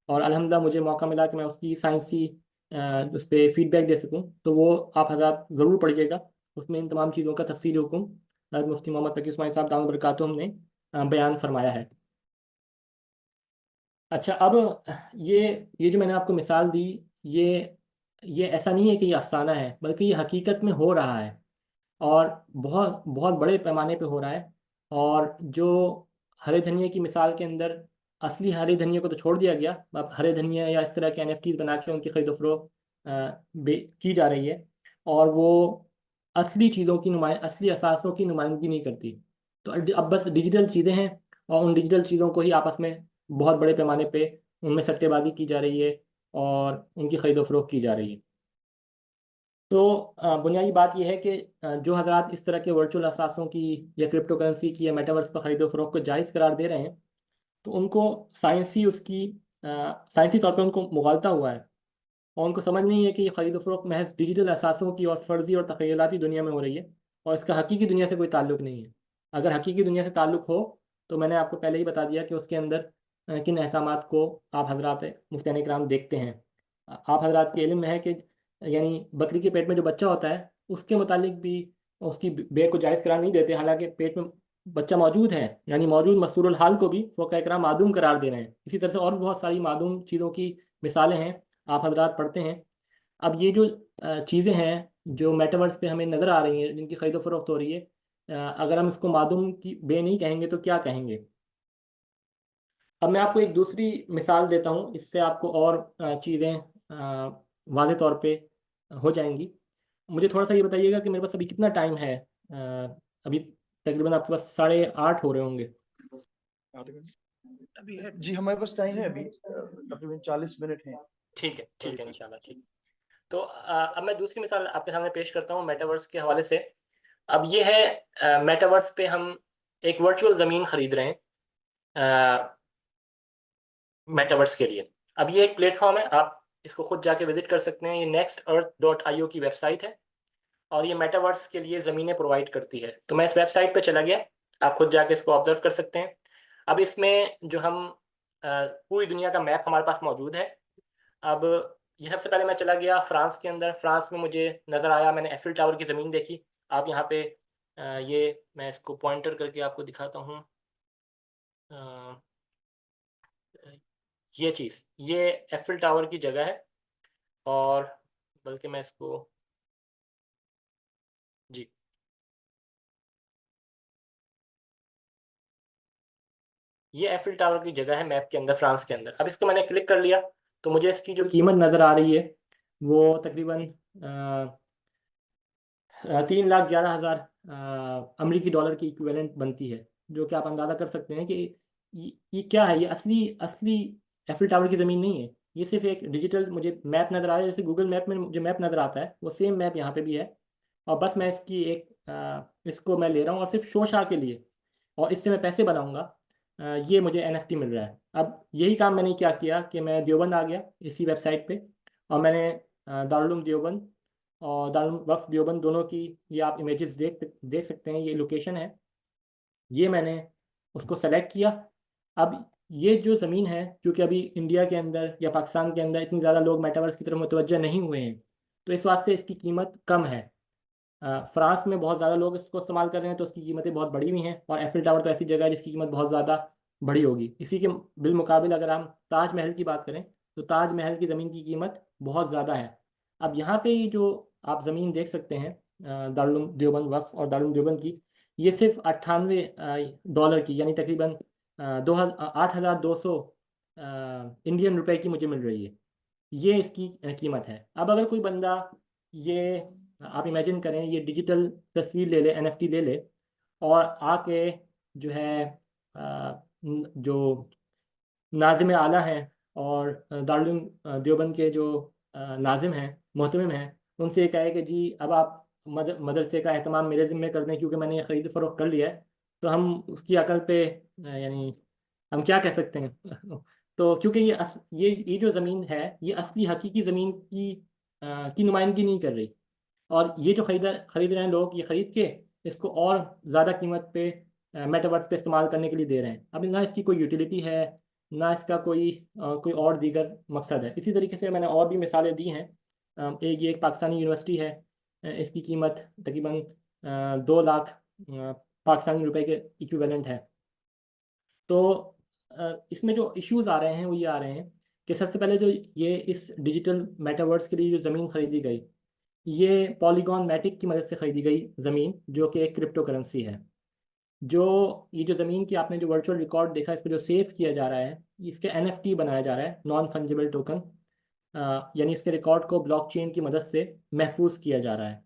और अल्हम्दुलिल्लाह मुझे मौका मिला कि मैं उसकी साइंसी उस पे फ़ीडबैक दे सकूँ। तो वो आप हज़रात ज़रूर पढ़िएगा। उसमें इन तमाम चीज़ों का तफ़सीली हुक्म हज़रत मुफ्ती मोहम्मद तकी उस्मानी साहब दामत बरकातुहूम ने बयान फ़रमाया है। अच्छा, अब ये ये जो मैंने आपको मिसाल दी, ये ये ऐसा नहीं है कि ये अफ़साना है, बल्कि ये हकीकत में हो रहा है और बहुत बहुत बड़े पैमाने पे हो रहा है। और जो हरे धनिया की मिसाल के अंदर असली हरे धनिया को तो छोड़ दिया गया, अब हरे धनिया या इस तरह के एनएफटीज़ बना के उनकी ख़रीदो फ़रोख्त की जा रही है और वो असली चीज़ों की असली असासों की नुमाइंदगी नहीं करती। तो अब बस डिजिटल चीज़ें हैं, और उन डिजिटल चीज़ों को ही आपस में बहुत बड़े पैमाने पे उनमें सट्टेबाजी की जा रही है और उनकी ख़रीदो फरोख्त की जा रही है। तो बुनियादी बात यह है कि जो हजरात इस तरह के वर्चुअल असासों की या क्रिप्टो करेंसी की या मेटावर्स पर ख़रीदो फरोख्त को जायज़ करार दे रहे हैं, तो उनको साइंसी तौर पर उनको मुगालता हुआ है, और उनको समझ नहीं है कि ये ख़रीदो फरोख्त महज डिजिटल असासों की और फ़र्ज़ी और तख़यलाती दुनिया में हो रही है, और इसका हकीकी दुनिया से कोई ताल्लुक़ नहीं है। अगर हकीकी दुनिया से ताल्लुक़ हो तो मैंने आपको पहले ही बता दिया कि उसके अंदर किन अहकामात को आप हज़रात मुफ्तियान इकराम देखते हैं। आप हज़रात के इल्म में है कि यानी बकरी के पेट में जो बच्चा होता है उसके मुतालिक भी उसकी बे को जायज़ करार नहीं देते, हालांकि पेट में बच्चा मौजूद है, यानी मौजूद मस्तूरुल हाल को भी फ़ुक़हा इकराम मादूम करार दे रहे हैं। इसी तरह से और भी बहुत सारी मादूम चीज़ों की मिसालें हैं, आप हज़रात पढ़ते हैं। अब ये जो चीज़ें हैं जो मेटावर्स पे हमें नज़र आ रही हैं, जिनकी ख़रीदो फरोख्त हो रही है, अगर हम इसको मादूम की बे नहीं कहेंगे तो क्या कहेंगे? अब मैं आपको एक दूसरी मिसाल देता हूँ, इससे आपको और चीज़ें वाज़ेह तौर पे हो जाएँगी। मुझे थोड़ा-सा ये बताइएगा कि मेरे पास अभी कितना टाइम है? अभी तकरीबन आपके पास 8:30 हो रहे होंगे। आधे घंटे अभी है जी, हमारे पास टाइम है अभी तकरीबन 40 मिनट हैं। ठीक है इंशाल्लाह, ठीक। तो अब मैं दूसरी मिसाल आपके सामने पेश करता हूँ मेटावर्स के हवाले से। अब ये है मेटावर्स पे हम एक वर्चुअल ज़मीन ख़रीद रहे हैं मेटावर्स के लिए। अब ये एक प्लेटफॉर्म है, आप इसको खुद जाके विजिट कर सकते हैं। ये nextearth.io की वेबसाइट है और ये मेटावर्स के लिए ज़मीनें प्रोवाइड करती है। तो मैं इस वेबसाइट पे चला गया, आप खुद जाके इसको ऑब्जर्व कर सकते हैं। अब इसमें जो हम पूरी दुनिया का मैप हमारे पास मौजूद है। अब ये सबसे पहले मैं चला गया फ्रांस के अंदर। फ्रांस में मुझे नज़र आया, मैंने एफिल टावर की ज़मीन देखी। आप यहाँ पे ये मैं इसको पॉइंटर करके आपको दिखाता हूँ। ये चीज़, ये एफिल टावर की जगह है, और बल्कि मैं इसको जी, ये एफिल टावर की जगह है मैप के अंदर, फ्रांस के अंदर। अब इसको मैंने क्लिक कर लिया तो मुझे इसकी जो कीमत नज़र आ रही है वो तकरीबन 3,11,000 अमरीकी डॉलर की इक्विवेलेंट बनती है, जो कि आप अंदाज़ा कर सकते हैं कि ये क्या है। ये असली असली एफिल टावर की ज़मीन नहीं है, ये सिर्फ एक डिजिटल मुझे मैप नज़र आ रहा है। जैसे गूगल मैप में जो मैप नज़र आता है वो सेम मैप यहाँ पे भी है, और बस मैं इसकी इसको मैं ले रहा हूँ और सिर्फ शो शाह के लिए, और इससे मैं पैसे बनाऊँगा। ये मुझे एनएफटी मिल रहा है। अब यही काम मैंने क्या किया कि मैं देवबंद आ गया इसी वेबसाइट पे, और मैंने दारुल उलूम देवबंद और दारुल वफ़ देवबंद दोनों की ये आप इमेजेस देख सकते हैं, ये लोकेशन है। ये मैंने उसको सेलेक्ट किया। अब ये जो ज़मीन है, चूँकि अभी इंडिया के अंदर या पाकिस्तान के अंदर इतनी ज़्यादा लोग मेटावर्स की तरफ मुतवज्जह नहीं हुए हैं, तो इस वास्ते इसकी कीमत कम है। फ्रांस में बहुत ज़्यादा लोग इसको इस्तेमाल कर रहे हैं तो उसकी कीमतें बहुत बढ़ी हुई हैं, और एफिल टावर तो ऐसी जगह है जिसकी कीमत बहुत ज़्यादा बढ़ी होगी। इसी के बिलमुकाबिल अगर हम ताजमहल की बात करें तो ताजमहल की ज़मीन की कीमत बहुत ज़्यादा है। अब यहाँ पे ये जो आप ज़मीन देख सकते हैं दारुल उलूम देवबंद वफ़ और दारुल उलूम देवबंद की, ये सिर्फ 98 डॉलर की, यानी तकरीबन 8,200 इंडियन रुपए की मुझे मिल रही है। ये इसकी कीमत है। अब अगर कोई बंदा ये आप इमेजिन करें, ये डिजिटल तस्वीर ले ले, एनएफटी ले ले, और आके जो है जो नाज़िम आला हैं और दारुल उलूम देवबंद के जो नाज़िम हैं, मोहतमिम हैं, उनसे ये कहे कि जी अब आप मदरसे का एहतमाम मेरे ज़िम्मे कर दें क्योंकि मैंने ये ख़रीद फ़रोख्त कर लिया है। तो हम उसकी अकल पे यानी हम क्या कह सकते हैं? तो क्योंकि ये जो ज़मीन है ये असली हकीकी ज़मीन की नुमाइंदगी नहीं कर रही, और ये जो खरीद रहे हैं लोग, ये ख़रीद के इसको और ज़्यादा कीमत पे मेटावर्स पे इस्तेमाल करने के लिए दे रहे हैं। अब ना इसकी कोई यूटिलिटी है, ना इसका कोई और दीगर मकसद है। इसी तरीके से मैंने और भी मिसालें दी हैं। एक पाकिस्तानी यूनिवर्सिटी है, इसकी कीमत तकरीबन 2 लाख पाकिस्तानी रुपए के इक्विवेलेंट है। तो इसमें जो इश्यूज़ आ रहे हैं वो ये आ रहे हैं कि सबसे पहले जो ये इस डिजिटल मेटावर्स के लिए जो ज़मीन ख़रीदी गई, ये पॉलीगॉन मैटिक की मदद से ख़रीदी गई ज़मीन, जो कि एक क्रिप्टो करेंसी है। जो ये जो ज़मीन की आपने जो वर्चुअल रिकॉर्ड देखा, इसको जो सेव किया जा रहा है, इसके एनएफटी बनाया जा रहा है, नॉन फंजिबल टोकन। यानी इसके रिकॉर्ड को ब्लॉकचेन की मदद से महफूज किया जा रहा है,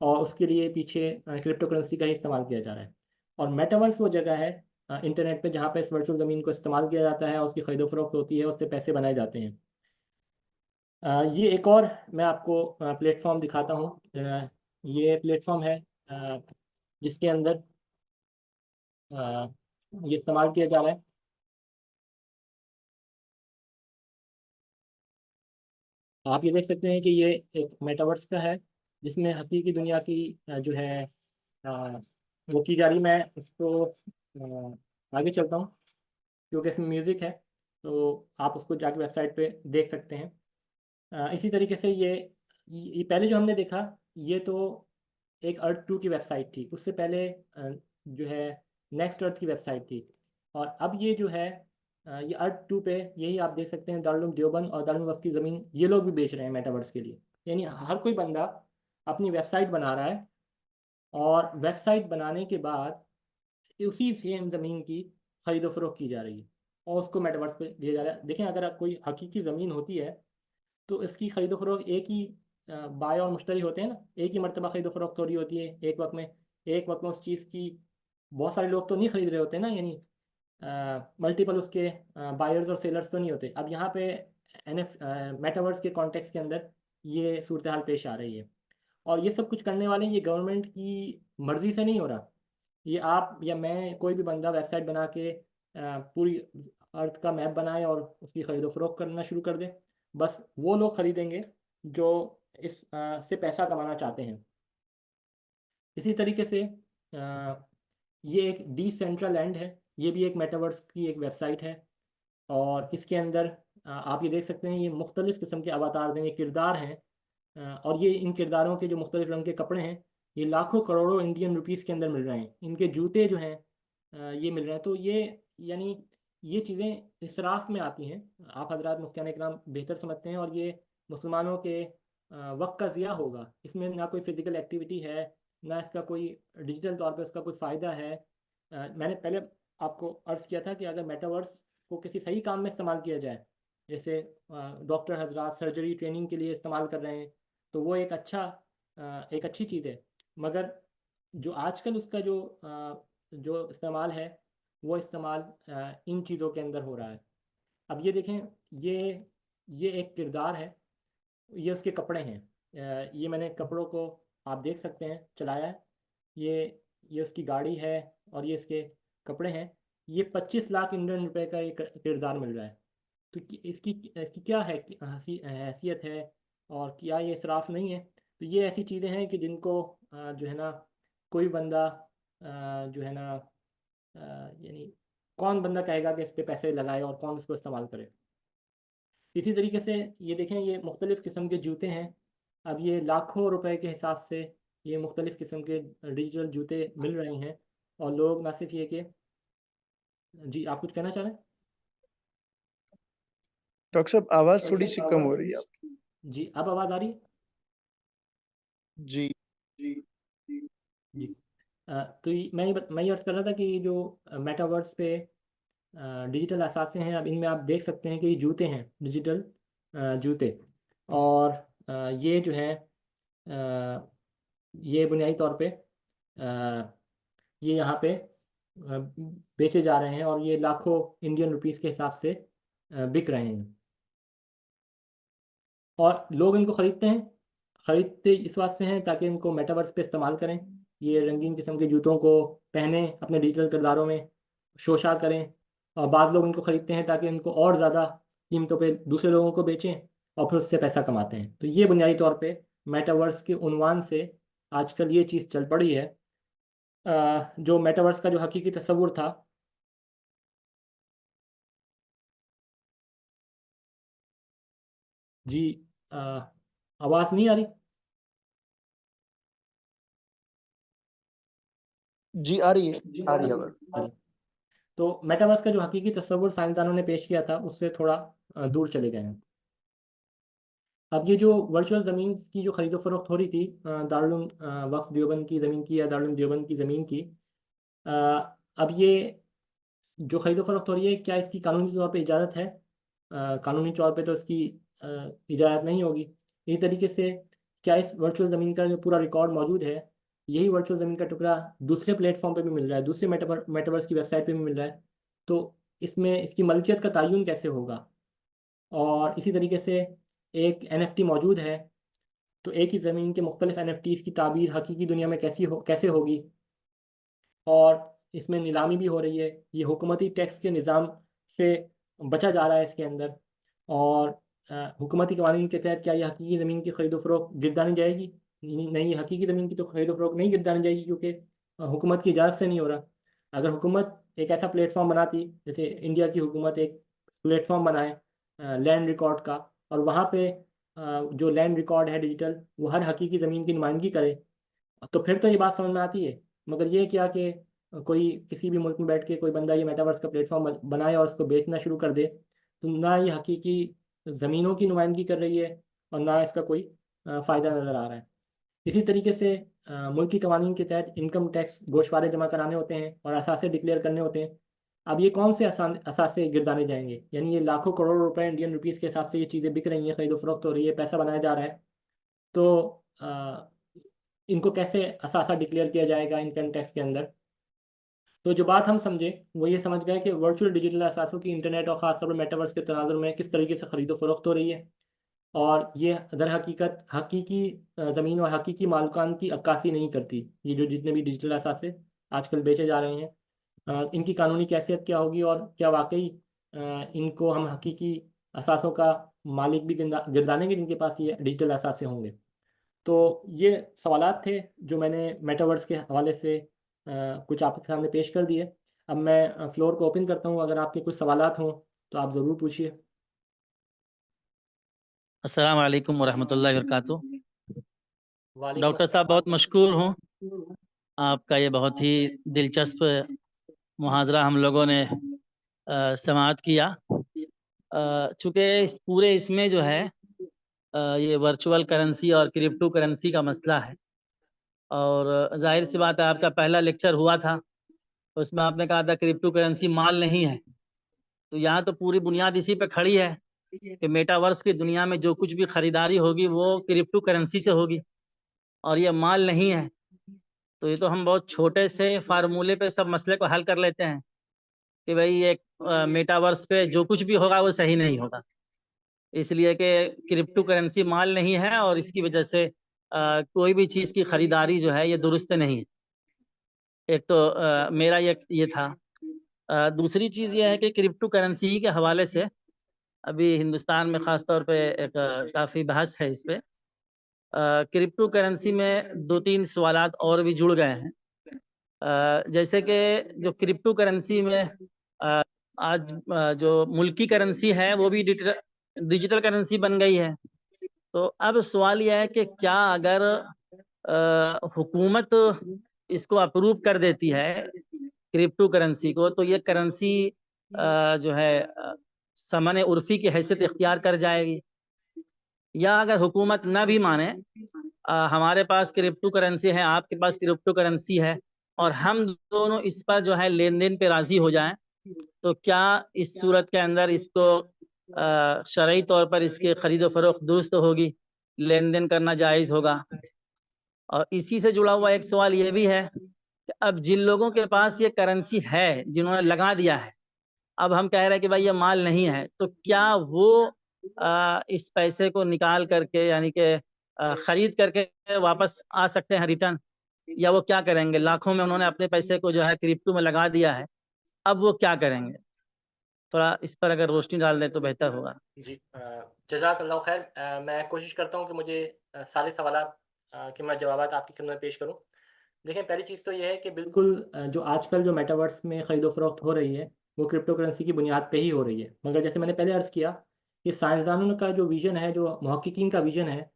और उसके लिए पीछे क्रिप्टो करेंसी का ही इस्तेमाल किया जा रहा है। और मेटावर्स वो जगह है इंटरनेट पे जहाँ पे इस वर्चुअल ज़मीन को इस्तेमाल किया जाता है और उसकी ख़रीदो फरोख्त होती है, उससे पैसे बनाए जाते हैं। ये एक और मैं आपको प्लेटफॉर्म दिखाता हूँ। ये प्लेटफॉर्म है जिसके अंदर ये इस्तेमाल किया जा रहा है। आप ये देख सकते हैं कि ये एक मेटावर्स का है जिसमें हकीकी दुनिया की जो है अ, वो की जा रही। मैं इसको आगे चलता हूँ क्योंकि इसमें म्यूज़िक है, तो आप उसको जाके वेबसाइट पे देख सकते हैं। इसी तरीके से ये पहले जो हमने देखा ये तो एक अर्थ 2 की वेबसाइट थी, उससे पहले जो है नेक्स्ट अर्थ की वेबसाइट थी। और अब ये जो है ये अर्थ 2 पे यही आप देख सकते हैं, दारुल देवबंद और दारुल वफ़ की ज़मीन ये लोग भी बेच रहे हैं मेटावर्स के लिए। यानी हर कोई बंदा अपनी वेबसाइट बना रहा है और वेबसाइट बनाने के बाद उसी सेम ज़मीन की खरीदो फरोख्त की जा रही है और उसको मेटावर्स पे दिया जा रहा है। देखें, अगर कोई हकीकी ज़मीन होती है तो इसकी खरीदो फरोख्त एक ही बाय और मुश्तरी होते हैं ना, एक ही मरतबा खरीदो फरोख्त हो रही होती है एक वक्त में उस चीज़ की बहुत सारे लोग तो नहीं खरीद रहे होते ना, यानी मल्टीपल उसके बायर्स और सेलर्स तो नहीं होते। अब यहाँ पे मेटावर्स के कॉन्टेक्स्ट के अंदर ये सूरत हाल पेश आ रही है और ये सब कुछ करने वाले ये गवर्नमेंट की मर्ज़ी से नहीं हो रहा। ये आप या मैं कोई भी बंदा वेबसाइट बना के पूरी अर्थ का मैप बनाए और उसकी ख़रीदो फरोख्त करना शुरू कर दे। बस वो लोग ख़रीदेंगे जो से पैसा कमाना चाहते हैं। इसी तरीके से ये एक डिसेंट्रलैंड है, ये भी एक मेटावर्स की एक वेबसाइट है और इसके अंदर आप ये देख सकते हैं ये मुख्तलिफ़ किस्म के अवतार हैं, ये किरदार हैं और ये इन किरदारों के जो मुख्तलिफ़ रंग के कपड़े हैं ये लाखों करोड़ों इंडियन रुपीस के अंदर मिल रहे हैं। इनके जूते जो हैं ये मिल रहे हैं। तो ये यानी ये चीज़ें इसराफ में आती हैं। आप हज़रात मुफ्तियान इकराम बेहतर समझते हैं और ये मुसलमानों के वक्त का ज़िया होगा। इसमें ना कोई फ़िज़िकल एक्टिविटी है, ना इसका कोई डिजिटल तौर पे उसका कोई फ़ायदा है। मैंने पहले आपको अर्ज़ किया था कि अगर मेटावर्स को किसी सही काम में इस्तेमाल किया जाए, जैसे डॉक्टर हज़रात सर्जरी ट्रेनिंग के लिए इस्तेमाल कर रहे हैं, तो वो एक अच्छी चीज़ है। मगर जो आजकल उसका जो इस्तेमाल है वो इस्तेमाल इन चीज़ों के अंदर हो रहा है। अब ये देखें, ये एक किरदार है, ये उसके कपड़े हैं। ये मैंने कपड़ों को आप देख सकते हैं चलाया है। ये उसकी गाड़ी है और ये इसके कपड़े हैं। ये 25 लाख इंडियन रुपए का एक किरदार मिल रहा है। तो इसकी इसकी क्या है हैसियत है और क्या ये इसराफ नहीं है? तो ये ऐसी चीज़ें हैं कि जिनको जो है ना कोई बंदा जो है ना यानी कौन बंदा कहेगा कि इस पे पैसे लगाए और कौन इसको इस्तेमाल करे। इसी तरीके से ये देखें, ये मुख्तलिफ़ किस्म के जूते हैं। अब ये लाखों रुपए के हिसाब से ये मुख्तलिफ़ किस्म के डिजिटल जूते मिल रहे हैं और लोग ना सिर्फ ये कि जी, आप कुछ कहना चाह रहे हैं? डॉक्टर साहब आवाज थोड़ी सी कम हो रही है आपकी। जी, अब आवाज़ आ रही है? जी जी जी। तो मैं ये अर्ज़ कर रहा था कि ये जो मेटावर्स पे डिजिटल असासे हैं, अब इनमें आप देख सकते हैं कि ये जूते हैं, डिजिटल जूते। और ये जो हैं ये बुनियादी तौर पे ये यहाँ पे बेचे जा रहे हैं और ये लाखों इंडियन रुपीस के हिसाब से बिक रहे हैं और लोग इनको ख़रीदते इस वास्ते हैं ताकि इनको मेटावर्स पे इस्तेमाल करें। ये रंगीन किस्म के जूतों को पहने अपने डिजिटल किरदारों में शोशा करें और बाद लोग इनको ख़रीदते हैं ताकि इनको और ज़्यादा कीमतों पे दूसरे लोगों को बेचें और फिर उससे पैसा कमाते हैं। तो ये बुनियादी तौर पे मेटावर्स के उन्वान से आजकल ये चीज़ चल पड़ी है। जो मेटावर्स का जो हकीकी तस्वुर था जी, आवाज़ नहीं आ रही? जी आ रही है, आ रही है आवाज। जी। तो मेटावर्स का जो हकीकी तस्वुर साइंसदानों ने पेश किया था उससे थोड़ा दूर चले गए हैं। अब ये जो वर्चुअल ज़मीन की जो ख़रीदो फरोख्त हो रही थी दारुल वफ़ देवबंद की ज़मीन की या दारुल देवबंद की ज़मीन की, अब ये जो ख़रीदो फरोख्त हो रही है क्या इसकी कानूनी तौर पे इजाज़त है? कानूनी तौर पे तो इसकी इजाज़त नहीं होगी। इसी तरीके से क्या इस वर्चुअल ज़मीन का जो पूरा रिकॉर्ड मौजूद है यही वर्चुअल ज़मीन का टुकड़ा दूसरे प्लेटफॉर्म पे भी मिल रहा है, दूसरे मेटावर्स की वेबसाइट पे भी मिल रहा है, तो इसमें इसकी मलकियत का तयन कैसे होगा? और इसी तरीके से एक NFT मौजूद है, तो एक ही ज़मीन के मुख्तलिफ NFTs की ताबीर हकीकी दुनिया में कैसे होगी? और इसमें नीलामी भी हो रही है, ये हुकूमती टैक्स के निज़ाम से बचा जा रहा है इसके अंदर। और हुकूमती कवानीन के तहत क्या ये हकीकी ज़मीन की ख़रीदो फ़रोख्त गिरदानी जाएगी? नहीं, हकीकी ज़मीन की तो ख़रीदो फ़रोख्त नहीं गिरदानी जाएगी, क्योंकि हुकूमत की इजाज़त से नहीं हो रहा। अगर हुकूमत एक ऐसा प्लेटफॉर्म बनाती, जैसे इंडिया की हुकूमत एक प्लेटफॉर्म बनाए लैंड रिकॉर्ड का, और वहाँ पे जो लैंड रिकॉर्ड है डिजिटल, वो हर हकीकी ज़मीन की नुमाइंदगी करे, तो फिर तो ये बात समझ में आती है। मगर ये क्या कि कोई किसी भी मुल्क में बैठ के कोई बंदा ये मेटावर्स का प्लेटफॉर्म बनाए और उसको बेचना शुरू कर दे, तो ना ये हकीकी ज़मीनों की नुमाइंदगी कर रही है और ना इसका कोई फ़ायदा नज़र आ रहा है। इसी तरीके से मुल्की कवानीन के तहत इनकम टैक्स गोशवारे जमा कराने होते हैं और असासे डिक्लेयर करने होते हैं। अब ये कौन से असासे गिरदाने जाएंगे? यानी ये लाखों करोड़ रुपए इंडियन रुपीज़ के हिसाब से ये चीज़ें बिक रही हैं, खरीदो फरोख्त हो रही है, पैसा बनाया जा रहा है, तो इनको कैसे असासा डिक्लेयर किया जाएगा इनकम टैक्स के अंदर? तो जो बात हम समझे वो ये समझ गए कि वर्चुअल डिजिटल असासों की इंटरनेट और ख़ासतौर पर मेटावर्स के तनाजुर में किस तरीके से ख़रीदो फरोख्त हो रही है, और ये दर हकीकत हकीकी ज़मीन और हकीकी मालिकान की अक्कासी नहीं करती। ये जो जितने भी डिजिटल असासे आजकल बेचे जा रहे हैं, इनकी कानूनी कैसियत क्या होगी, और क्या वाकई इनको हम हकीकी असासों का मालिक भी गिरदानेंगे जिनके पास ये डिजिटल असासे होंगे? तो ये सवालात थे जो मैंने मेटावर्स के हवाले से कुछ आपके सामने पेश कर दिए। अब मैं फ्लोर को ओपन करता हूँ, अगर आपके कुछ सवालात हों तो आप ज़रूर पूछिए। अस्सलाम वालेकुम वरहमतुल्लाहि वबरकातुहू। वालेकुम डॉक्टर साहब बहुत मशकूर हूँ, आपका ये बहुत ही दिलचस्प मुहाजरा हम लोगों ने समाअत किया। चूँकि इस पूरे इसमें जो है ये वर्चुअल करेंसी और क्रिप्टो करेंसी का मसला है, और ज़ाहिर सी बात है आपका पहला लेक्चर हुआ था, उसमें आपने कहा था क्रिप्टो करेंसी माल नहीं है। तो यहाँ तो पूरी बुनियाद इसी पे खड़ी है कि मेटावर्स की दुनिया में जो कुछ भी खरीदारी होगी वो क्रिप्टो करेंसी से होगी, और ये माल नहीं है। तो ये तो हम बहुत छोटे से फार्मूले पे सब मसले को हल कर लेते हैं कि भाई ये मेटावर्स पे जो कुछ भी होगा वो सही नहीं होगा, इसलिए कि क्रिप्टो करेंसी माल नहीं है और इसकी वजह से कोई भी चीज़ की खरीदारी जो है ये दुरुस्त नहीं है। एक तो मेरा ये था। दूसरी चीज़ ये है कि क्रिप्टो करेंसी के हवाले से अभी हिंदुस्तान में ख़ास तौर पे एक काफ़ी बहस है इस पे। क्रिप्टो करेंसी में 2-3 सवालात और भी जुड़ गए हैं। जैसे कि जो क्रिप्टो करेंसी में आज जो मुल्की करेंसी है वो भी डिजिटल करेंसी बन गई है। तो अब सवाल यह है कि क्या अगर हुकूमत इसको अप्रूव कर देती है क्रिप्टो करेंसी को, तो ये करेंसी जो है समन उर्फी की हैसियत इख्तियार कर जाएगी, या अगर हुकूमत न भी माने, हमारे पास क्रिप्टो करेंसी है, आपके पास क्रिप्टो करेंसी है, और हम दोनों इस पर जो है लेन देन पे राजी हो जाएं, तो क्या इस सूरत के अंदर इसको शरई तौर पर इसके खरीदो फरोख्त दुरुस्त होगी, लेन देन करना जायज़ होगा? और इसी से जुड़ा हुआ एक सवाल ये भी है कि अब जिन लोगों के पास ये करेंसी है, जिन्होंने लगा दिया है, अब हम कह रहे हैं कि भाई ये माल नहीं है, तो क्या वो इस पैसे को निकाल करके यानी कि खरीद करके वापस आ सकते हैं रिटर्न, या वो क्या करेंगे? लाखों में उन्होंने अपने पैसे को जो है क्रिप्टो में लगा दिया है, अब वो क्या करेंगे? थोड़ा इस पर अगर रोशनी डाल दें तो बेहतर होगा। जी, जज़ाकल्लाह खैर। मैं कोशिश करता हूँ कि मुझे सारे सवालात के मैं जवाबात आपकी खिदमत में पेश करूँ। देखें, पहली चीज़ तो ये है कि बिल्कुल जो आजकल जो मेटावर्स में ख़रीदो फ़रोख्त हो रही है वो क्रिप्टो करेंसी की बुनियाद पे ही हो रही है। मगर जैसे मैंने पहले अर्ज़ किया कि साइंसदानों का जो विज़न है, जो मुहक्किकीन का विज़न है,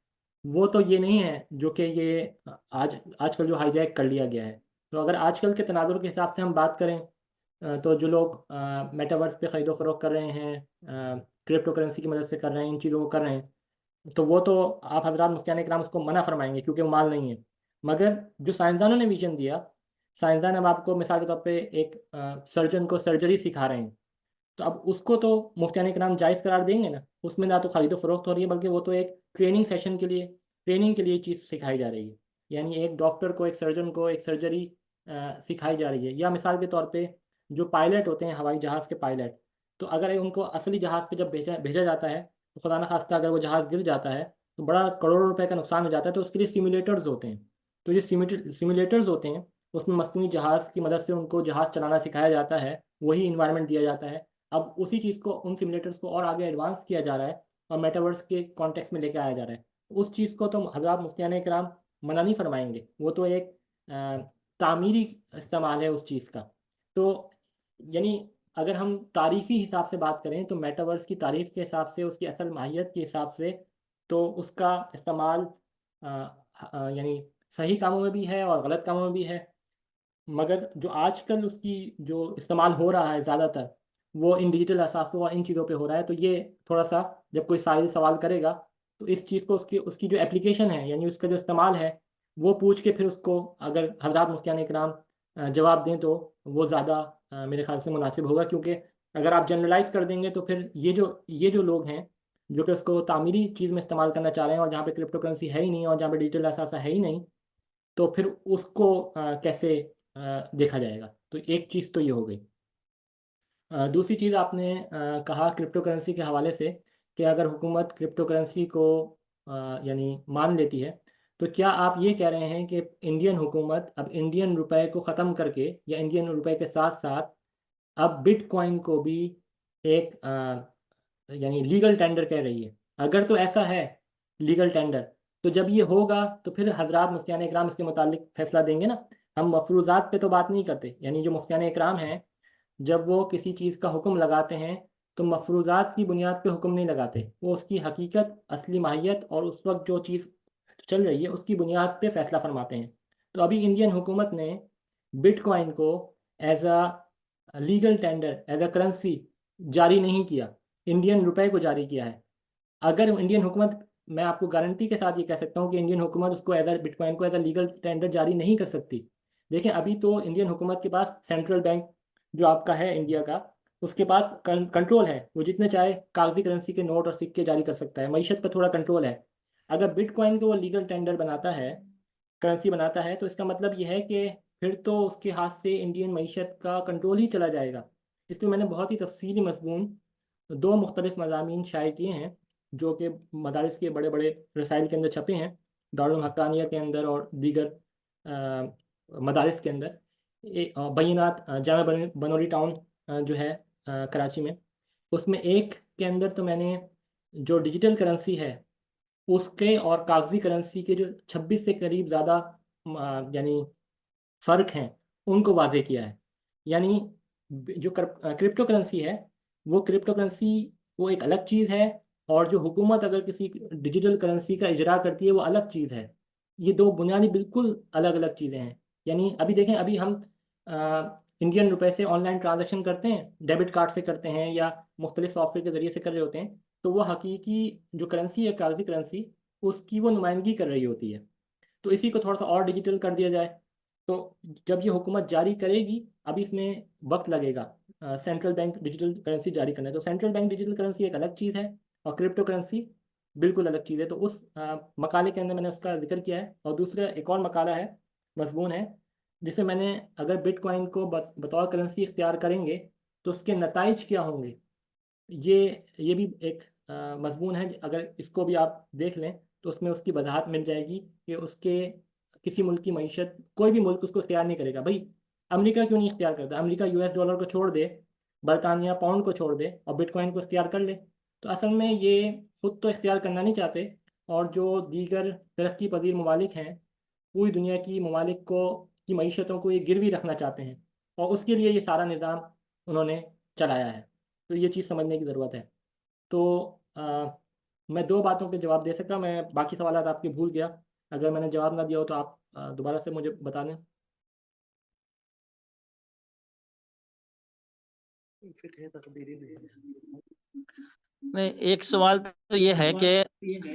वो तो ये नहीं है जो कि ये आजकल जो हाईजैक कर लिया गया है। तो अगर आजकल के तनाज़ुर के हिसाब से हम बात करें, तो जो लोग मेटावर्स पे ख़रीदो फ़रोख्त कर रहे हैं, क्रिप्टो करेंसी की मदद से कर रहे हैं, इन चीज़ों को कर रहे हैं, तो वो तो आप हज़रात मुफ्तियान इकराम उसको मना फ़रमाएँगे क्योंकि वो माल नहीं है। मगर जो साइंसदानों ने विज़न दिया, साइंसदान अब आपको मिसाल के तौर पे एक सर्जन को सर्जरी सिखा रहे हैं, तो अब उसको तो मुफ्तियान इकराम जायज़ करार देंगे ना। उसमें ना तो ख़रीदो फ़रोख्त हो रही है, बल्कि वो तो एक ट्रेनिंग सेशन के लिए, ट्रेनिंग के लिए चीज़ सिखाई जा रही है। यानी एक डॉक्टर को, एक सर्जन को एक सर्जरी सिखाई जा रही है। या मिसाल के तौर पे जो पायलट होते हैं, हवाई जहाज़ के पायलट, तो अगर उनको असली जहाज़ पे जब भेजा भेजा जाता है, तो खुदा न खास्ता अगर वो जहाज़ गिर जाता है तो बड़ा करोड़ों रुपए का नुकसान हो जाता है, तो उसके लिए सिमुलेटर्स होते हैं। तो ये सिमुलेटर्स होते हैं, उसमें मसनूई जहाज़ की मदद से उनको जहाज़ चलाना सिखाया जाता है, वही इन्वायरमेंट दिया जाता है। अब उसी चीज़ को, उन सिमुलेटर्स को और आगे एडवांस किया जा रहा है और मेटावर्स के कॉन्टेक्स्ट में लेके आया जा रहा है। उस चीज़ को तो हज़रात मुफ्तियान इकराम मना नहीं फरमाएंगे, वो तो एक तामीरी इस्तेमाल है उस चीज़ का। तो यानी अगर हम तारीफ़ी हिसाब से बात करें तो मेटावर्स की तारीफ़ के हिसाब से, उसकी असल माहियत के हिसाब से, तो उसका इस्तेमाल यानी सही कामों में भी है और गलत कामों में भी है। मगर जो आजकल उसकी जो इस्तेमाल हो रहा है ज़्यादातर, वो इन डिजिटल असासों और इन चीज़ों पे हो रहा है। तो ये थोड़ा-सा, जब कोई साइल सवाल करेगा तो इस चीज़ को, उसकी उसकी जो एप्लीकेशन है, यानी उसका जो इस्तेमाल है, वो पूछ के फिर उसको अगर हज़रात मुफ्तियान इकराम जवाब दें तो वो ज़्यादा मेरे ख़्याल से मुनासिब होगा। क्योंकि अगर आप जनरलाइज़ कर देंगे तो फिर ये जो लोग हैं, जो कि उसको तामीरी चीज़ में इस्तेमाल करना चाह रहे हैं, और जहाँ पे क्रिप्टो करेंसी है ही नहीं और जहाँ पे डिजिटल असासा है ही नहीं, तो फिर उसको कैसे देखा जाएगा। तो एक चीज़ तो ये हो गई। दूसरी चीज़ आपने कहा क्रिप्टो करेंसी के हवाले से कि अगर हुकूमत क्रिप्टो करेंसी को यानी मान लेती है, तो क्या आप ये कह रहे हैं कि इंडियन हुकूमत अब इंडियन रुपए को ख़त्म करके, या इंडियन रुपए के साथ-साथ अब बिटकॉइन को भी एक यानी लीगल टेंडर कह रही है? अगर तो ऐसा है लीगल टेंडर, तो जब ये होगा तो फिर हज़रात मुफ्तियान इकराम इसके मुतालिक फ़ैसला देंगे ना। हम मफ़रूज़ात पे तो बात नहीं करते, यानी जो मुफ्तियान इकराम हैं, जब वो किसी चीज़ का हुक्म लगाते हैं तो मफ़रूज़ात की बुनियाद पे हुक्म नहीं लगाते, वो उसकी हकीकत, असली माहियत और उस वक्त जो चीज़ चल रही है उसकी बुनियाद पे फ़ैसला फरमाते हैं। तो अभी इंडियन हुकूमत ने बिटकॉइन को as legal tender, as currency जारी नहीं किया, इंडियन रुपए को जारी किया है। अगर इंडियन हुकूमत, मैं आपको गारंटी के साथ ये कह सकता हूँ कि इंडियन हुकूमत उसको बिटकॉइन को लीगल टेंडर जारी नहीं कर सकती। देखें, अभी तो इंडियन हुकूमत के पास सेंट्रल बैंक जो आपका है इंडिया का, उसके पास कंट्रोल है, वो जितने चाहे कागजी करेंसी के नोट और सिक्के जारी कर सकता है, मईशत पर थोड़ा कंट्रोल है। अगर बिटकॉइन को वो लीगल टेंडर बनाता है, करेंसी बनाता है, तो इसका मतलब ये है कि फिर तो उसके हाथ से इंडियन मईशत का कंट्रोल ही चला जाएगा। इसलिए मैंने बहुत ही तफसीली मज़मून 2 मुख्तलिफ मज़ामीन शाये किए हैं, जो कि मदारिस के बड़े-बड़े रसाइल के अंदर छपे हैं, दारुल हक्कानिया के अंदर और दीगर मदारिस के अंदर। बय्यनात जामा बनोरी टाउन जो है कराची में, उसमें एक के अंदर तो मैंने जो डिजिटल करेंसी है उसके और कागज़ी करेंसी के जो 26 से करीब ज़्यादा यानी फ़र्क हैं, उनको वाज़ेह किया है। यानी जो क्रिप्टो करेंसी है, वो क्रिप्टो करेंसी वो एक अलग चीज़ है, और जो हुकूमत अगर किसी डिजिटल करेंसी का इजरा करती है वो अलग चीज़ है। ये 2 बुनियादी बिल्कुल अलग-अलग चीज़ें हैं। यानी अभी देखें, अभी हम इंडियन रुपए से ऑनलाइन ट्रांज़ैक्शन करते हैं, डेबिट कार्ड से करते हैं या मुख्तलिफ़ सॉफ्टवेयर के ज़रिए से कर रहे होते हैं, तो वो हकीकी जो करेंसी है, कागज़ी करेंसी, उसकी वो नुमाइंदगी कर रही होती है। तो इसी को थोड़ा-सा और डिजिटल कर दिया जाए, तो जब ये हुकूमत जारी करेगी, अभी इसमें वक्त लगेगा, सेंट्रल बैंक डिजिटल करेंसी जारी करना है, तो सेंट्रल बैंक डिजिटल करेंसी एक अलग चीज़ है और क्रिप्टो करेंसी बिल्कुल अलग चीज़ है। तो उस मकाले के अंदर मैंने उसका जिक्र किया है। और दूसरा एक और मकाला है, मज़मून है, जिसमें मैंने, अगर बिटकॉइन को बतौर करेंसी इख्तियार करेंगे तो उसके नताइज क्या होंगे, ये भी एक मज़मून है। अगर इसको भी आप देख लें तो उसमें उसकी वजाहत मिल जाएगी कि उसके किसी मुल्क की मईशत, कोई भी मुल्क उसको इख्तियार नहीं करेगा। भाई, अमेरिका क्यों नहीं इख्तियार करता? अमेरिका यूएस डॉलर को छोड़ दे, बरतानिया पाउंड को छोड़ दे और बिटकॉइन को इख्तियार कर ले। तो असल में ये ख़ुद तो इख्तियार करना नहीं चाहते, और जो दीगर तरक्की पजीर ममालिक हैं, पूरी दुनिया की ममालिक को की मईशतों को ये गिरवी रखना चाहते हैं, और उसके लिए ये सारा निज़ाम उन्होंने चलाया है। तो ये चीज़ समझने की ज़रूरत है। तो मैं 2 बातों के जवाब दे सकता, मैं बाकी सवालात आपके भूल गया। अगर मैंने जवाब ना दिया हो तो आप दोबारा से मुझे बता दें। नहीं, एक सवाल तो ये है कि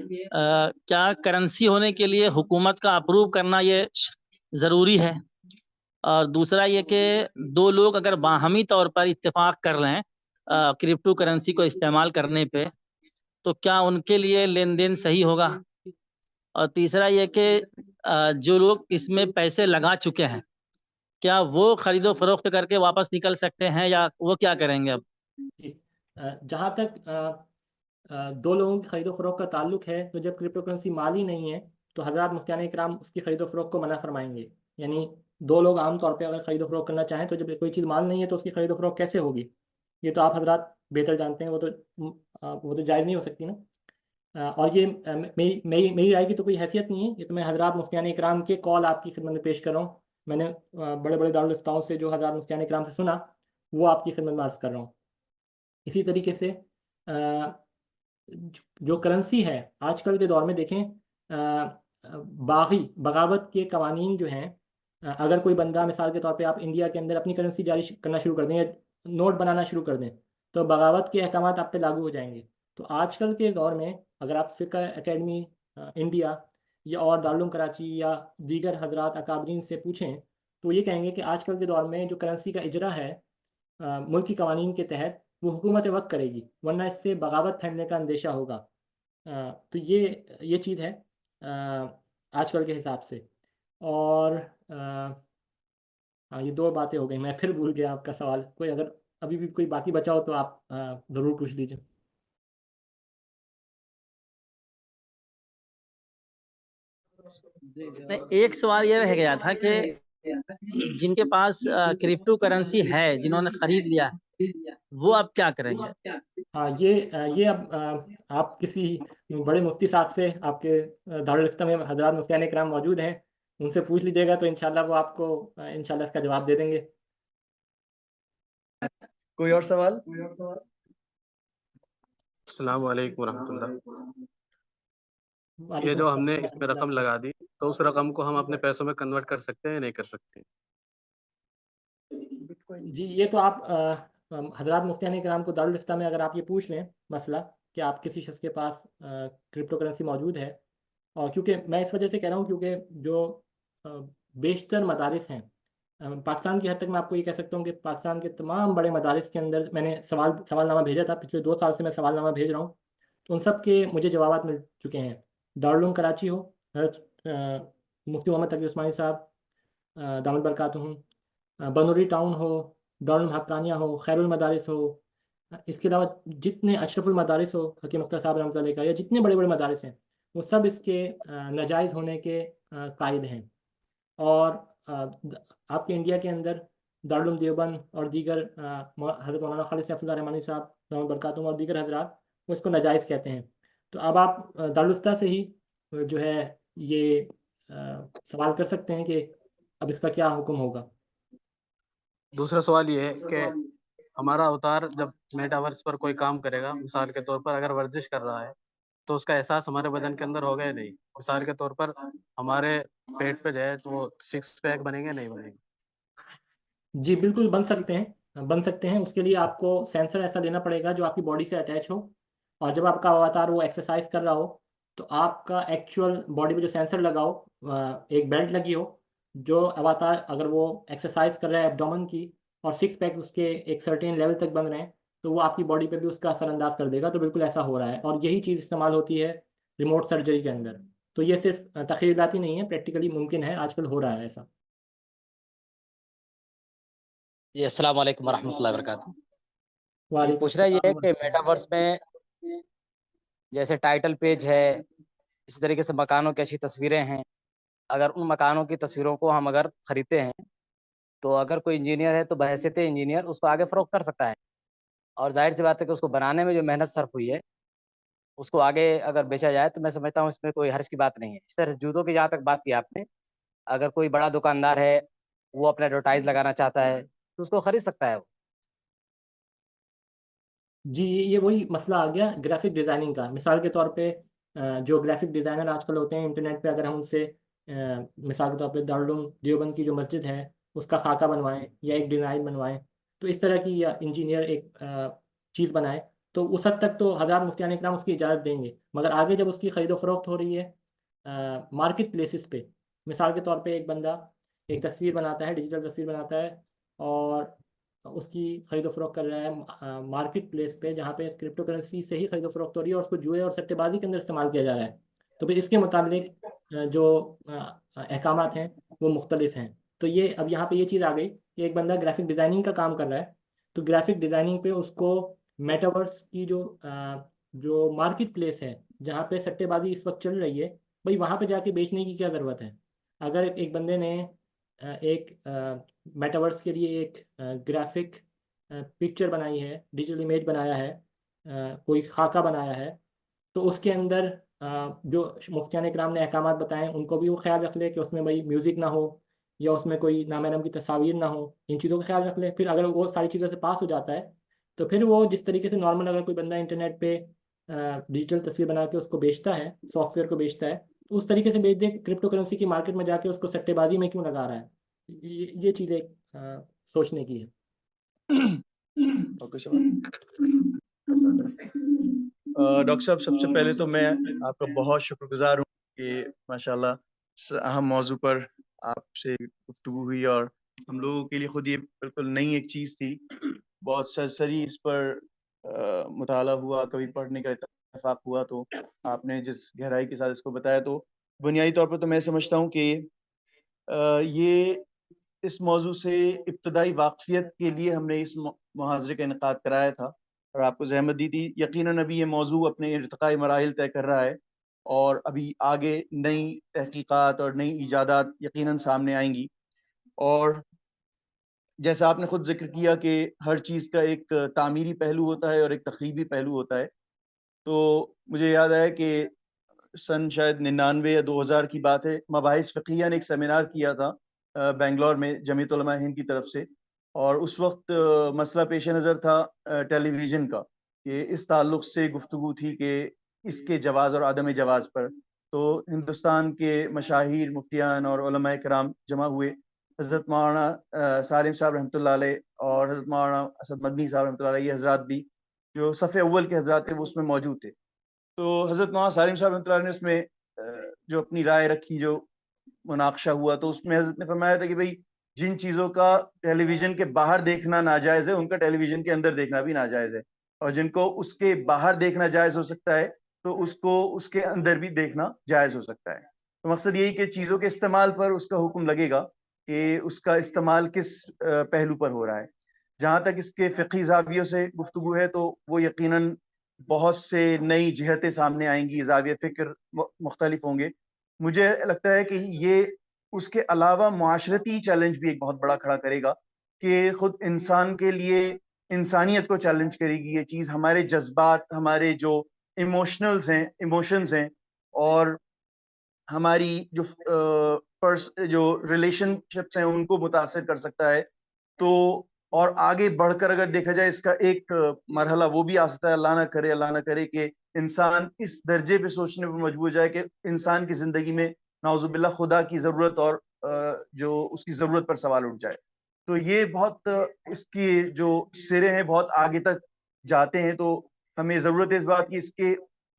क्या करेंसी होने के लिए हुकूमत का अप्रूव करना ये ज़रूरी है? और दूसरा ये कि 2 लोग अगर बाहमी तौर पर इत्तेफाक कर लें क्रिप्टो करेंसी को इस्तेमाल करने पे, तो क्या उनके लिए लेन-देन सही होगा? और तीसरा ये कि जो लोग इसमें पैसे लगा चुके हैं, क्या वो खरीदो फरोख्त करके वापस निकल सकते हैं या वो क्या करेंगे अब? जी, जहाँ तक दो लोगों की खरीदो फरोख्त का ताल्लुक है, तो जब क्रिप्टो करेंसी माल ही नहीं है तो हज़रत मुफ्तियान इकराम उसकी खरीदो फरोख्त को मना फरमाएंगे। यानी दो लोग आम तौर पे अगर खरीदो फरोख्त करना चाहें तो जब कोई चीज़ माल नहीं है तो उसकी खरीदो फरोख्त कैसे होगी, ये तो आप हज़रत बेहतर जानते हैं। वो तो जायज़ नहीं हो सकती ना। और ये मेरी राय की तो कोई हैसियत नहीं है, ये तो मैं हज़रत मुफ्तियान इकराम के कॉल आपकी खिदमत में पेश कर रहा हूँ। मैंने बड़े बड़े दारुल इफ्ताओं से जो हज़रत मुफ्तियान इकराम से सुना वो आपकी खिदमत में अर्ज़ कर रहा हूँ। इसी तरीके से जो करेंसी है आजकल के दौर में देखें, बगावत के कवानीन जो हैं, अगर कोई बंदा मिसाल के तौर पे आप इंडिया के अंदर अपनी करेंसी जारी करना शुरू कर दें या नोट बनाना शुरू कर दें तो बगावत के अहकाम आप पे लागू हो जाएंगे। तो आजकल के दौर में अगर आप फ़िक़्ह एकेडमी इंडिया या और दारुल कराची या दीगर हजरात अकाबरीन से पूछें तो ये कहेंगे कि आजकल के दौर में जो करेंसी का इजरा है मुल्की कवानीन के तहत वो हुकूमत वक्त करेगी, वरना इससे बगावत फैलने का अंदेशा होगा। तो ये चीज़ है आजकल के हिसाब से। और हाँ, ये दो बातें हो गई, मैं फिर भूल गया आपका सवाल। कोई अगर अभी भी कोई बाकी बचा हो तो आप ज़रूर पूछ लीजिए। नहीं, एक सवाल ये रह गया था कि जिनके पास क्रिप्टो करेंसी है, जिन्होंने खरीद लिया, वो अब क्या करेंगे? हाँ, ये अब आप किसी बड़े मुफ्ती साहब से, आपके दारुल इफ्ता में हज़रत मुफ्तियान इकराम मौजूद हैं, उनसे पूछ लीजिएगा तो इंशाल्लाह वो आपको इंशाल्लाह इसका जवाब दे देंगे। कोई और सवाल? अस्सलाम वालेकुम वरहमतुल्लाह। ये वालेकुम जो अस्सलाम हमने व इसमें रहमतुल्लाह। रकम लगा दी, तो उस रकम को हम अपने पैसों में कन्वर्ट कर सकते हैं या नहीं कर सकते? जी, ये तो आप हज़रत मुफ्तियान इकराम को दारुल इफ्ता में अगर आप ये पूछ लें मसला कि आप किसी शख्स के पास क्रिप्टो करेंसी मौजूद है, और क्योंकि मैं इस वजह से कह रहा हूँ क्योंकि जो अ, बेशतर मदारिस हैं पाकिस्तान की हद तक, मैं आपको ये कह सकता हूँ कि पाकिस्तान के तमाम बड़े मदारिस के अंदर मैंने सवालनामा भेजा था, पिछले 2 साल से मैं सवालनामा भेज रहा हूँ, तो उन सब के मुझे जवाब मिल चुके हैं। दारुल कराची हो, मुफ्ती मोहम्मद तकी उस्मानी साहब दामद बरकातुहू, बनूरी टाउन हो, दारुल हक्कानिया हो, खैरुल मदारिस हो, इसके अलावा जितने अशरफुल मदारिस हो हकीम अख्तर साहब रहमतुल्लाह अलैह का, या जितने बड़े बड़े मदारिस हैं वो सब इसके नाजायज़ होने के कायद हैं। और आपके इंडिया के अंदर दारुल देवबंद और दीगर हज़रत मौलाना खालिद सैफुल्लाह रहमानी साहब रहमतुल्लाह बरकातुहू और दीगर हजरात वो इसको नाजायज़ कहते हैं। तो अब आप दारुल इफ्ता से ही जो है ये सवाल कर सकते हैं कि अब इसका क्या हुक्म होगा। दूसरा सवाल ये है कि हमारा अवतार जब मेटावर्स पर कोई काम करेगा, मिसाल के तौर पर अगर वर्जिश कर रहा है, तो उसका एहसास हमारे बदन के अंदर होगा या नहीं? मिसाल के तौर पर हमारे पेट पे जो है तो वो 6 पैक बनेंगे नहीं बनेंगे? जी बिल्कुल बन सकते हैं, बन सकते हैं। उसके लिए आपको सेंसर ऐसा लेना पड़ेगा जो आपकी बॉडी से अटैच हो, और जब आपका अवतार वो एक्सरसाइज कर रहा हो तो आपका एक्चुअल बॉडी पे जो सेंसर लगा हो, एक बेल्ट लगी हो, जो अवतार अगर वो एक्सरसाइज कर रहा है एब्डोमेन की और 6 पैक उसके एक सर्टेन लेवल तक बन रहे हैं तो वो आपकी बॉडी पे भी उसका असरअंदाज कर देगा। तो बिल्कुल ऐसा हो रहा है, और यही चीज़ इस्तेमाल होती है रिमोट सर्जरी के अंदर। तो ये सिर्फ तखयलाती नहीं है, प्रैक्टिकली मुमकिन है, आजकल हो रहा है ऐसा। जी अस्सलाम वालेकुम वरहमतुल्लाहि वबरकातुहू। ये वालेकुम पूछ रहा ये है अस्सलाम। कि मेटावर्स में जैसे टाइटल पेज है, इसी तरीके से मकानों की अच्छी तस्वीरें हैं। अगर उन मकानों की तस्वीरों को हम अगर खरीदते हैं तो अगर कोई इंजीनियर है तो बहैसियत इंजीनियर उसको आगे फ़रोख्त कर सकता है, और ज़ाहिर सी बात है कि उसको बनाने में जो मेहनत सर्फ़ हुई है उसको आगे अगर बेचा जाए तो मैं समझता हूँ इसमें कोई हर्ज की बात नहीं है। इस तरह से जूतों की जहाँ तक बात की आपने, अगर कोई बड़ा दुकानदार है वो अपना एडवर्टाइज़ लगाना चाहता है तो उसको खरीद सकता है वो। जी, ये वही मसला आ गया ग्राफिक डिज़ाइनिंग का। मिसाल के तौर पे जो ग्राफिक डिज़ाइनर आजकल होते हैं इंटरनेट पे, अगर हम उनसे मिसाल के तौर पे दारुल उलूम देवबंद की जो मस्जिद है उसका खाका बनवाएं या एक डिज़ाइन बनवाएं, तो इस तरह की, या इंजीनियर एक चीज़ बनाए, तो उस हद तक तो हज़ार मुफ्तियान इकराम उसकी इजाज़त देंगे। मगर आगे जब उसकी ख़रीदो फ़रोख्त हो रही है मार्केट प्लेसेस पे, मिसाल के तौर पे एक बंदा एक तस्वीर बनाता है, डिजिटल तस्वीर बनाता है, और उसकी खरीदो फरोख्त कर रहा है मार्केट प्लेस पे जहाँ पे क्रिप्टो करेंसी से ही खरीदो फरोख्त हो रही है और उसको जुए और सट्टेबाजी के अंदर इस्तेमाल किया जा रहा है, तो फिर इसके मुताबिक जो अहकामात हैं वो मुख्तलिफ हैं। तो ये अब यहाँ पे ये चीज़ आ गई कि एक बंदा ग्राफिक डिज़ाइनिंग का काम कर रहा है, तो ग्राफिक डिज़ाइनिंग पे उसको मेटावर्स की जो मार्केट प्लेस है जहाँ पे सट्टेबाजी इस वक्त चल रही है, भाई वहाँ पे जाके बेचने की क्या ज़रूरत है। अगर एक बंदे ने एक मेटावर्स के लिए एक ग्राफिक पिक्चर बनाई है, डिजिटल इमेज बनाया है, कोई खाका बनाया है, तो उसके अंदर जो मुफ्तियान इकराम ने अहकामात बताएं उनको भी वो ख्याल रख ले कि उसमें भाई म्यूज़िक ना हो या उसमें कोई नाम की तस्वीर ना हो, इन चीज़ों का ख्याल रख ले। फिर अगर वो सारी चीज़ों से पास हो जाता है तो फिर वो जिस तरीके से नॉर्मल अगर कोई बंदा इंटरनेट पे डिजिटल तस्वीर बना के उसको बेचता है, सॉफ्टवेयर को बेचता है, तो उस तरीके से बेच दे। क्रिप्टो करेंसी की मार्केट में जाके उसको सट्टेबाजी में क्यों लगा रहा है। ये चीज़ें सोचने की है। ओके डॉक्टर साहब, सबसे पहले तो मैं आपका बहुत शुक्रगुजार हूँ कि माशाल्लाह इस अहम मौजू पर आपसे गुफ्तगू हुई, और हम लोगों के लिए खुद ये बिल्कुल नई एक चीज़ थी। बहुत सरसरी इस पर मुताला हुआ, कभी पढ़ने का इत्तेफाक हुआ, तो आपने जिस गहराई के साथ इसको बताया, तो बुनियादी तौर पर तो मैं समझता हूँ कि ये इस मौजू से इब्तदाई वाकफियत के लिए हमने इस मुहाज़रे का इनेकाद कराया था और आपको ज़हमत दी थी। यकीनन अभी ये मौजू अपने इर्तिकाई मराहिल तय कर रहा है और अभी आगे नई तहकीकात और नई ईजादात यकीनन सामने आएंगी। और जैसा आपने खुद जिक्र किया कि हर चीज़ का एक तामीरी पहलू होता है और एक तखरीबी पहलू होता है, तो मुझे याद आया कि सन शायद 99 या 2000 की बात है, मबाहिस फ़िक़हिया ने एक सेमिनार किया था बेंगलोर में जमीयत उलमा हिंद की तरफ से, और उस वक्त मसला पेश नज़र था टेलीविज़न का, कि इस ताल्लुक़ से गुफ्तगू थी कि इसके जवाज़ और अदम जवाज़ पर। तो हिंदुस्तान के मशाहिर मुफ्तियान और उलमा किराम जमा हुए, हज़रत मौलाना सालिम साहब रहमतुल्लाह अलैह और हज़रत मौलाना असद मदनी साहब रहमतुल्लाह अलैह, ये हज़रात भी जो सफ़े अव्वल के हज़रात थे वो उसमें मौजूद थे। तो हज़रत मौलाना सालिम साहब रहमतुल्लाह अलैह ने उसमें जो अपनी राय रखी, जो मुनाक़शा हुआ, तो उसमें हज़रत ने फरमाया था कि भाई जिन चीज़ों का टेलीविज़न के बाहर देखना नाजायज़ है, उनका टेलीविज़न के अंदर देखना भी नाजायज़ है, और जिनको उसके बाहर देखना जायज़ हो सकता है, तो उसको उसके अंदर भी देखना जायज़ हो सकता है। तो मकसद यही कि चीज़ों के इस्तेमाल पर उसका हुक्म लगेगा कि उसका इस्तेमाल किस पहलू पर हो रहा है। जहाँ तक इसके फ़िक़ही ज़ावियों से गुफ्तगू है, तो वो यकीनन बहुत से नई जिहतें सामने आएँगी, ज़ाविये फ़िक्र मुख्तलिफ होंगे। मुझे लगता है कि ये उसके अलावा मुआशरती चैलेंज भी एक बहुत बड़ा खड़ा करेगा कि खुद इंसान के लिए इंसानियत को चैलेंज करेगी ये चीज़। हमारे जज़्बात, हमारे जो इमोशंस हैं और हमारी जो रिलेशनशिप्स हैं उनको मुतासिर कर सकता है। तो और आगे बढ़कर अगर देखा जाए, इसका एक मरहला वो भी आ सकता है, अल्लाह ना करे कि इंसान इस दर्जे पे सोचने पर मजबूर जाए कि इंसान की ज़िंदगी में नाउज़ुबिल्लाह खुदा की ज़रूरत और जो उसकी ज़रूरत पर सवाल उठ जाए। तो ये बहुत इसकी जो सिरे हैं बहुत आगे तक जाते हैं, तो हमें ज़रूरत है इस बात की, इसके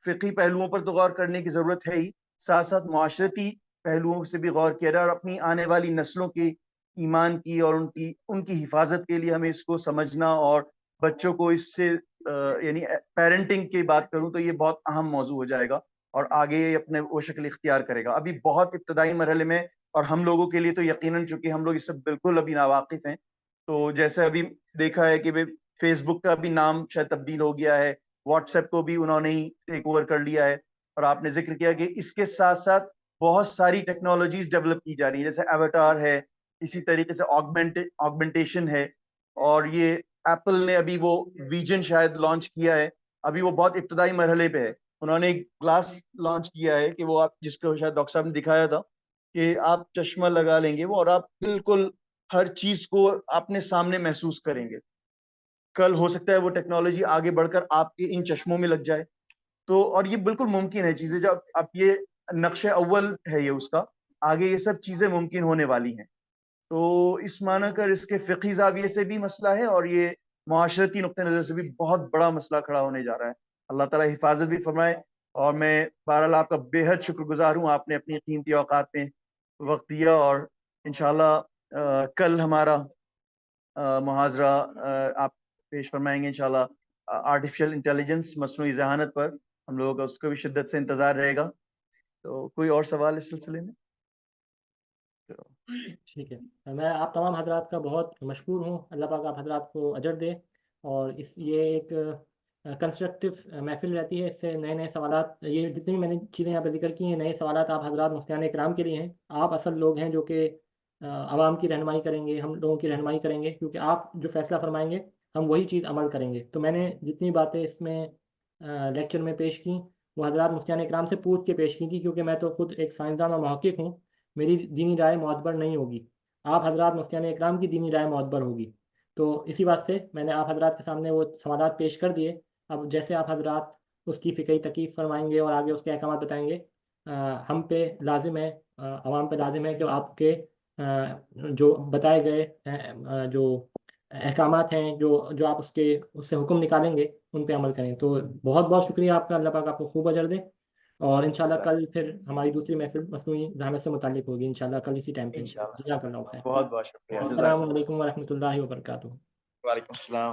फ़िक़ही पहलुओं पर तो गौर करने की ज़रूरत है ही, साथ-साथ मुआशरती पहलुओं से भी गौर किया जाए, और अपनी आने वाली नस्लों के ईमान की और उनकी उनकी हिफाजत के लिए हमें इसको समझना, और बच्चों को इससे यानी पेरेंटिंग की बात करूँ तो ये बहुत अहम मौजू हो जाएगा और आगे ये अपने वो शक्ल इख्तियार करेगा। अभी बहुत इब्तदाई मरहले में, और हम लोगों के लिए तो यकीनन, चूँकि हम लोग इससे बिल्कुल अभी नावाकिफ़ हैं, तो जैसे अभी देखा है कि भई फ़ेसबुक का भी नाम शायद तब्दील हो गया है, व्हाट्सएप को भी उन्होंने ही टेक ओवर कर लिया है, और आपने ज़िक्र किया कि इसके साथ-साथ बहुत सारी टेक्नोलॉजीज़ डेवलप की जा रही हैं, जैसे एवाटार है, इसी तरीके से ऑगमेंटेशन है, और ये एप्पल ने अभी वो विजन शायद लॉन्च किया है, अभी वो बहुत इब्तदाई मरहले पे है। उन्होंने एक ग्लास लॉन्च किया है कि वो आप, जिसको शायद डॉक्टर साहब ने दिखाया था, कि आप चश्मा लगा लेंगे वो, और आप बिल्कुल हर चीज़ को अपने सामने महसूस करेंगे। कल हो सकता है वो टेक्नोलॉजी आगे बढ़कर आपके इन चश्मों में लग जाए। तो और ये बिल्कुल मुमकिन है चीज़ें, जब अब ये नक्शे अव्वल है ये उसका, आगे ये सब चीज़ें मुमकिन होने वाली हैं। तो इस माना कर इसके फ़िक़ही ज़ाविये से भी मसला है, और ये मुआशरती नुक्ते नज़र से भी बहुत बड़ा मसला खड़ा होने जा रहा है। अल्लाह ताला हिफ़ाज़त भी फ़रमाए, और मैं बहरहाल आपका बेहद शुक्रगुज़ार हूँ, आपने अपनी कीमती औक़ात में वक़्त दिया, और इंशाअल्लाह कल हमारा मुहाज़रा आप पेश फ़रमाएँगे इंशाअल्लाह, आर्टिफ़िशियल इंटेलिजेंस, मस्नूई ज़हानत पर। हम लोगों का उसका भी शिद्दत से इंतज़ार रहेगा। तो कोई और सवाल इस सिलसिले में? ठीक है, मैं आप तमाम हजरात का बहुत मशकूर हूँ। अल्लाह पाक आप हजरात को अजर दे। और ये एक कंस्ट्रक्टिव महफिल रहती है, इससे नए नए सवालात, ये जितनी भी मैंने चीज़ें यहाँ पर जिक्र की हैं, नए सवालात आप हजरात मुफ्तियान इकराम के लिए हैं। आप असल लोग हैं जो कि आवाम की रहनुमाई करेंगे, हम लोगों की रहनुमाई करेंगे, क्योंकि आप जो फैसला फरमाएंगे हम वही चीज़ अमल करेंगे। तो मैंने जितनी बातें इसमें लेक्चर में पेश की वो हजरात मुफ्तियान इकराम से पूछ के पेश की थी, क्योंकि मैं तो खुद एक साइंसदान और महक़िक़ हूँ। मेरी दीनी राय मोतबर नहीं होगी, आप हजरात मुफ्तियान इकराम की दीनी राय मोतबर होगी। तो इसी बात से मैंने आप हजरात के सामने वो सवालात पेश कर दिए। अब जैसे आप हजरात उसकी फ़िक्री तकीफ़ फरमाएंगे और आगे उसके अहकाम बताएंगे, हम पे लाजिम है, आवाम पे लाजिम है कि आपके जो बताए गए जो अहकामात हैं, जो जो आप उससे हुक्म निकालेंगे उन पे अमल करें। तो बहुत बहुत शुक्रिया आपका, अल्लाह पाक आपको खूब अजर दे। और इंशाल्लाह कल फिर हमारी दूसरी महफिल मसनूई ज़हमत से मुताल्लिक़ होगी इंशाल्लाह, कल इसी टाइम पे इंशाल्लाह। जज़ाकल्लाहु खैर। बहुत बहुत शुक्रिया। अस्सलामु अलैकुम व रहमतुल्लाहि व बरकातुहू। वालेकुम अस्सलाम।